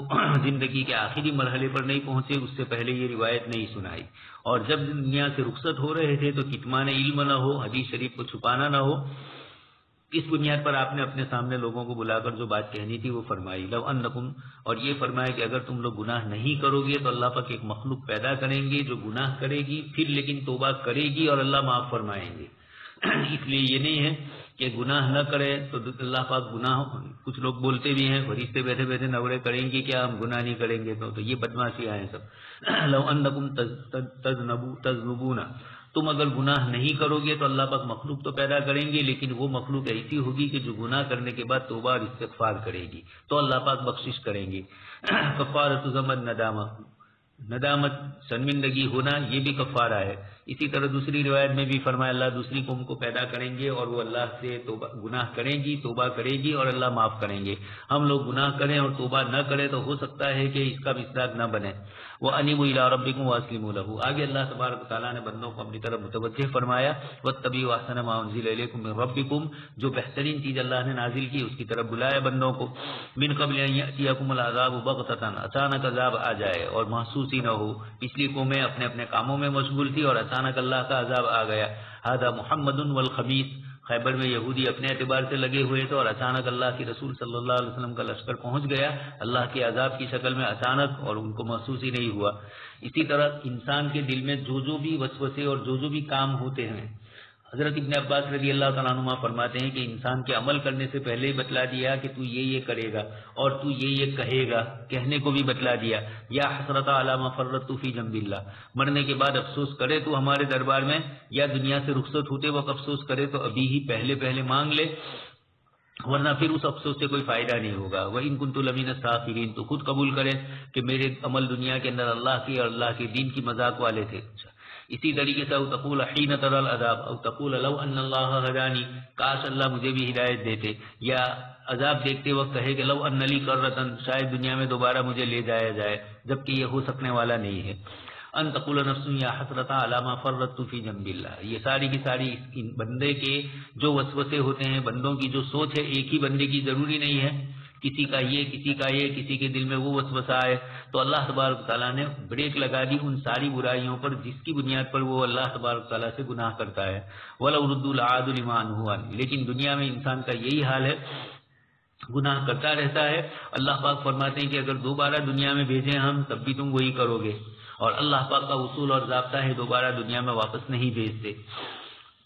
زندگی کے آخری مرحلے پر نہیں پہنچے اس سے پہلے یہ روایت نہیں سنائی، اور جب دنیا سے رخصت ہو رہے تھے تو کتمان علم نہ ہو، حدیث شریف کو چھپانا نہ ہو، کس بنیاد پر آپ نے اپنے سامنے لوگوں کو بلا کر جو بات کہنی تھی وہ فرمائی؟ لو انکم، اور یہ فرمایا کہ اگر تم لوگ گناہ نہیں کرو گے تو اللہ پاک ایک مخلوق پیدا کریں گے جو گناہ کرے گی، پھر لیکن توبہ کرے گی اور اللہ معاف فرمائیں گے۔ اس لیے یہ نہیں ہے کہ گناہ نہ کرے تو اللہ پاک گناہ، کچھ لوگ بولتے بھی ہیں فرشتے بیٹھے بیٹھے نوڑے کریں گے کیا ہم گناہ نہیں کریں گے تو یہ بدماشیاں ہیں سب۔ لو انکم تذنبون، تم اگر گناہ نہیں کرو گے تو اللہ پاک مخلوق تو پیدا کریں گے، لیکن وہ مخلوق ایسی ہوگی کہ جو گناہ کرنے کے بعد توبہ اور استغفار کرے گی تو اللہ پاک بخشش کریں گے۔ کفارۃ ذنب ندامت شرمندگی ہونا یہ بھی کفارہ ہے۔ اسی طرح دوسری روایت میں بھی فرمایا اللہ دوسری قوم کو پیدا کریں گے اور وہ اللہ سے گناہ کریں گی، توبہ کرے گی اور اللہ معاف کریں گے۔ ہم لوگ گناہ کریں اور توبہ نہ کریں تو ہو سکتا ہے کہ اس کا مصداق نہ بنے۔ وَأَنِيبُوا إِلَىٰ رَبِّكُمْ وَأَسْلِمُوا لَهُ، آگے اللہ تبارک و تعالیٰ نے بندوں کو اپنی طرف متوجہ فرمایا، وَاتَّبِعُوا أَحْسَنَ مَا أُنزِلَ إِلَيْكُم مِّن رَّبِّكُم، جو بہترین چیز اللہ نے نازل کی اس کی طرف بلایا بندوں کو۔ مِن قَبْلِ أَن يَأْتِيَكُمُ الْعَذَابُ بَغْتَةً، اچانک عذاب آ جائے اور محسوس ہی نہ ہو۔ پچھلی قومیں اپنے اپنے کاموں میں مشغول تھی اور اچانک اللہ کا عذاب آ گیا۔ ھذا محمد والخبیث، خیبر میں یہودی اپنے اعتبار سے لگے ہوئے تھے اور اچانک اللہ کے رسول صلی اللہ علیہ وسلم کا لشکر پہنچ گیا اللہ کے عذاب کی شکل میں اچانک، اور ان کو محسوس ہی نہیں ہوا۔ اسی طرح انسان کے دل میں جو بھی وسوسے اور جو بھی کام ہوتے ہیں، حضرت ابن عباس رضی اللہ تعالیٰ عنہما فرماتے ہیں کہ انسان کے عمل کرنے سے پہلے ہی بتلا دیا کہ تو یہ کرے گا اور تو یہ کہے گا، کہنے کو بھی بتلا دیا۔ یا حسرت علی ما فرطت فی جنب اللہ، مرنے کے بعد افسوس کرے تو ہمارے دربار میں، یا دنیا سے رخصت ہوتے وقت افسوس کرے تو ابھی ہی پہلے مانگ لے، ورنہ پھر اس افسوس سے کوئی فائدہ نہیں ہوگا۔ وَإِن كُنتُ لَمِنَ السَّاخِرِينَ، تو خود قبول کرے کہ میرے عمل دنیا کے اندر اللہ کی اور اللہ کے دین کی مذاق والے تھے۔ اسی طریقے سے او تقول حین تری العذاب، او تقول لو ان اللہ ہدانی، کاش اللہ مجھے بھی ہدایت دیتے، یا عذاب دیکھتے وقت کہے کہ لو ان لی کرۃ، شاید دنیا میں دوبارہ مجھے لے جایا جائے، جبکہ یہ ہو سکنے والا نہیں ہے۔ ان تقول نفس یا حسرۃ علی ما فرطت فی جنب اللہ، یہ ساری کی ساری ان بندے کے جو وسوسے ہوتے ہیں، بندوں کی جو سوچ ہے، ایک ہی بندے کی ضروری نہیں ہے، کسی کا یہ کسی کے دل میں وہ وسوسہ آئے، تو اللہ تبارک تعالیٰ نے بریک لگا دی ان ساری برائیوں پر جس کی بنیاد پر وہ اللہ تبارک تعالیٰ سے گناہ کرتا ہے۔ وَلَوْ رُدُّوا لَعَادُوا لِمَا نُهُوا عَنْهُ، لیکن دنیا میں انسان کا یہی حال ہے، گناہ کرتا رہتا ہے۔ اللہ پاک فرماتے ہیں کہ اگر دوبارہ دنیا میں بھیجیں ہم تب بھی تم وہی کرو گے، اور اللہ پاک کا اصول اور ضابطہ ہے دوبارہ دنیا میں واپس نہیں بھیجتے،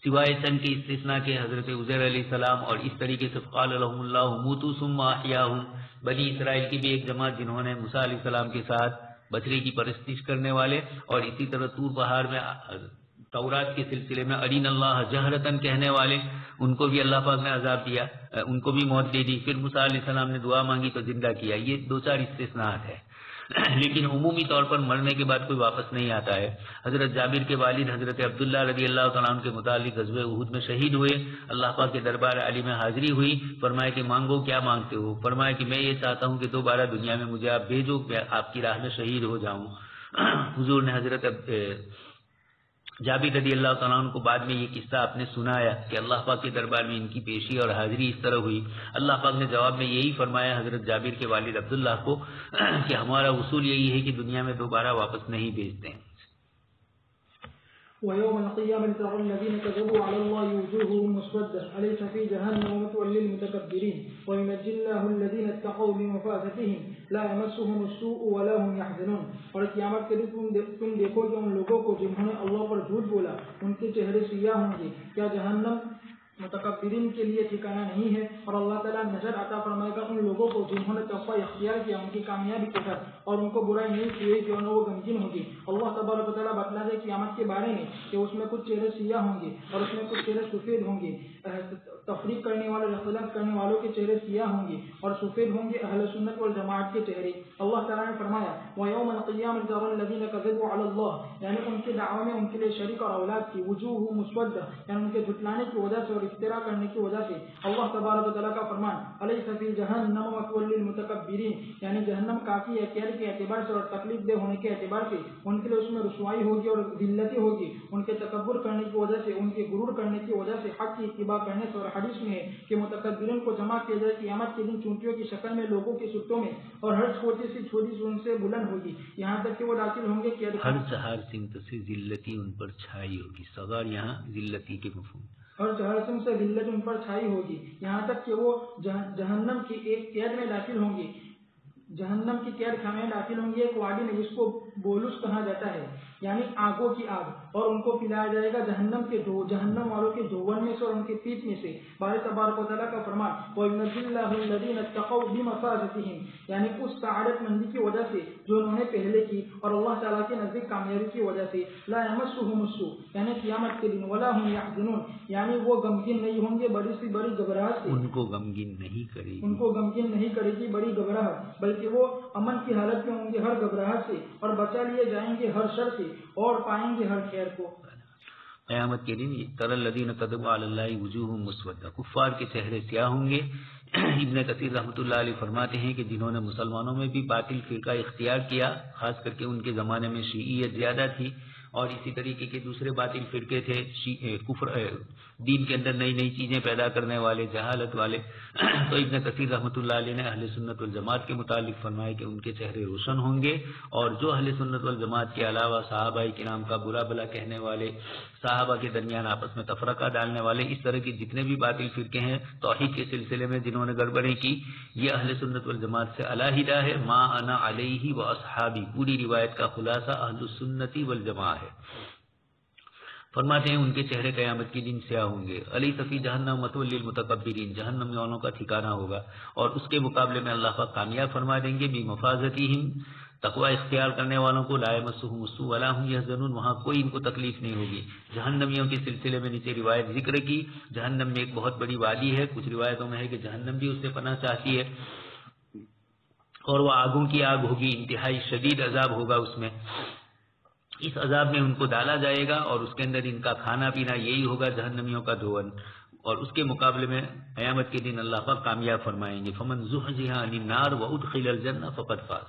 سوائے چند کے استثناء کے۔ حضرت عزیر علیہ السلام اور اس طریقے سے قال لهم اللہ موتوا ثم احیاهم، بنی اسرائیل کی بھی ایک جماعت جنہوں نے موسیٰ علیہ السلام کے ساتھ بچڑے کی پرستش کرنے والے، اور اسی طرح طور پہاڑ میں تورات کے سلسلے میں ارین اللہ جہرتن کہنے والے، ان کو بھی اللہ پاک نے عذاب دیا، ان کو بھی موت دے دی۔ پھر موسیٰ علیہ السلام نے دعا مانگی تو زندہ کیا۔ یہ دو چار استثناءات ہے، لیکن عمومی طور پر مرنے کے بعد کوئی واپس نہیں آتا ہے۔ حضرت جابر کے والد حضرت عبداللہ رضی اللہ تعالیٰ عنہ کے متعلق غزوہ احد میں شہید ہوئے، اللہ پاک کے دربار علی میں حاضری ہوئی، فرمایا کہ مانگو کیا مانگتے ہو؟ فرمایا کہ میں یہ چاہتا ہوں کہ دوبارہ دنیا میں مجھے آپ بھیجو، میں آپ کی راہ میں شہید ہو جاؤں۔ حضور نے حضرت جابر رضی اللہ تعالیٰ عنہ کو بعد میں یہ قصہ آپ نے سنایا کہ اللہ پاک کے دربار میں ان کی پیشی اور حاضری اس طرح ہوئی۔ اللہ پاک نے جواب میں یہی فرمایا حضرت جابر کے والد عبداللہ کو کہ ہمارا اصول یہی ہے کہ دنیا میں دوبارہ واپس نہیں بھیجتے ہیں۔ ويوم القيامة ترى الذين كذبوا على الله وجوههم مسودة أليس في جهنم مثوى للمتكبرين وينجي الله الذين اتقوا بمفازتهم لا يمسهم السوء ولا هم يحزنون۔ اور قیامت کے دن تم دیکھو کہ ان لوگوں کو جنہوں نے اللہ پر جھوٹ بولا ان کے چہرے سیاہ ہوں گے، کیا جہنم متکبرین کے لیے ٹھکانہ نہیں ہے؟ اور اللہ تعالیٰ نظر عطا فرمائے گا ان لوگوں کو جنہوں نے تقوی اختیار کیا ان کی کامیابی کے ساتھ اور ان کو برائی نہیں کی جو وہ غمگین ہوگی۔ اللہ تبارک و تعالیٰ بتلا دے قیامت کے بارے میں کہ اس میں کچھ چہرے سیاہ ہوں گے اور اس میں کچھ چہرے سفید ہوں گے۔ تفریق کرنے والے اختلاف کرنے والوں کے چہرے سیاہ ہوں گے اور سفید ہوں گے اہل سنت والجماعت کے چہرے۔ اللہ تعالیٰ نے فرمایا وَيَوْمَ الْقِيَامَةِ تَرَى الَّذِينَ كَذَبُوا عَلَى اللَّهِ، یعنی ان کے دعوے میں ان کے لیے شریک اور اولاد کی وجوہ مسودہ، یعنی ان کے جھٹلانے کی وجہ سے اور افتراء کرنے کی وجہ سے۔ اللہ تبارک و تعالیٰ کا فرمان الیس فی جہنم مثوی للمتکبرین، یعنی جہنم کافی ہے کیئر کے اعتبار سے اور تکلیف دہ ہونے کے اعتبار سے ان کے لیے اس میں رسوائی ہوگی اور ذلتی ہوگی، ان کے تکبر کرنے کی وجہ سے، ان کے غرور کرنے کی وجہ سے، حق کی اتباع کرنے سے۔ اور حدیث میں ہے کہ متکبرین کو جمع کیا جائے قیامت کے دن چونٹیوں کی شکل میں لوگوں کے سٹوں میں، اور ہر چھوٹی سی ان سے بلند ہوگی یہاں تک کہ وہ داخل ہوں گے ہر سہار سمت سے ذلتی ان پر چھائی ہوگی، صغار یہاں ذلتی کے مفہوم۔ اور جہنم سے ذلت ان پر چھائی ہوگی یہاں تک کہ وہ جہنم کی ایک قید میں داخل ہوں گے، جہنم کی قید خانے میں داخل ہوں گے، ایک وادی میں جس کو بولس کہا جاتا ہے یعنی آگوں کی آگ، اور ان کو پلایا جائے گا جہنم والوں کے دھون میں سے اور ان کے پیٹ میں سے۔ باری تبارک و تعالیٰ کا فرمان وَيُنَجِّي اللَّهُ الَّذِينَ اتَّقَوْا بِمَفَازَتِهِمْ، یعنی اس سعادت مندی کی وجہ سے جو انہوں نے پہلے کی اور اللہ تعالیٰ کے نزدیک کامیابی کی وجہ سے، لا يَمَسُّهُمُ السُّوءُ یعنی قیامت کے دن، وَلَا هُمْ يَحْزَنُونَ یعنی وہ غمگین نہیں ہوں گے بڑی سی بڑی گھبراہٹ سے، ان کو غمگین نہیں کرے گی، ان کو غمگین نہیں کرے گی بڑی گھبراہٹ، بلکہ وہ امن کی حالت میں ہوں گے ہر گھبراہٹ سے، اور بچا لیے جائیں گے ہر شر سے، اور پائیں گے ہر خیر کو۔ قیامت کے دن تری الذین کذبوا علی اللہ وجوہہم مسودۃ، کفار کے چہرے سیاہ ہوں گے۔ ابن کثیر رحمۃ اللہ علیہ فرماتے ہیں کہ جنہوں نے مسلمانوں میں بھی باطل فرقہ اختیار کیا، خاص کر کے ان کے زمانے میں شیعیت زیادہ تھی، اور اسی طریقے کے دوسرے باطل فرقے تھے کفر، دین کے اندر نئی نئی چیزیں پیدا کرنے والے، جہالت والے، تو ابن کثیر رحمۃ اللہ علیہ نے اہل سنت والجماعت کے متعلق فرمایا کہ ان کے چہرے روشن ہوں گے، اور جو اہل سنت والجماعت کے علاوہ صحابہ کرام کا برا بھلا کہنے والے، صحابہ کے درمیان آپس میں تفرقہ ڈالنے والے، اس طرح کے جتنے بھی باطل فرقے ہیں توحید کے سلسلے میں جنہوں نے گڑبڑیں کی، یہ اہل سنت والجماعت سے علیحدہ ہے۔ ما انا علیہ و اصحابی، پوری روایت کا خلاصہ اہل السنت والجماعت ہے۔ فرماتے ہیں ان کے چہرے قیامت کے دن سیاہ ہوں گے۔ الیس فی جہنم مثوی للمتکبرین، جہنم میں والوں کا ٹھکانہ ہوگا، اور اس کے مقابلے میں اللہ پاک کامیاب فرما دیں گے بمفازتہم، تقوی اختیار کرنے والوں کو، لا یمسہم السوء ولا هم یحزنون، وہاں کوئی ان کو تکلیف نہیں ہوگی۔ جہنمیوں کے سلسلے میں نیچے روایت ذکر کی، جہنم میں ایک بہت بڑی وادی ہے، کچھ روایتوں میں ہے کہ جہنم بھی اس سے پناہ چاہتی ہے، اور وہ آگوں کی آگ ہوگی، انتہائی شدید عذاب ہوگا اس میں۔ اس عذاب میں ان کو ڈالا جائے گا، اور اس کے اندر ان کا کھانا پینا یہی ہوگا جہنمیوں کا دھون، اور اس کے مقابلے میں قیامت کے دن اللہ پاک کامیاب فرمائیں گے۔ فمن زحزح عن النار وادخل الجنہ فقد فاز۔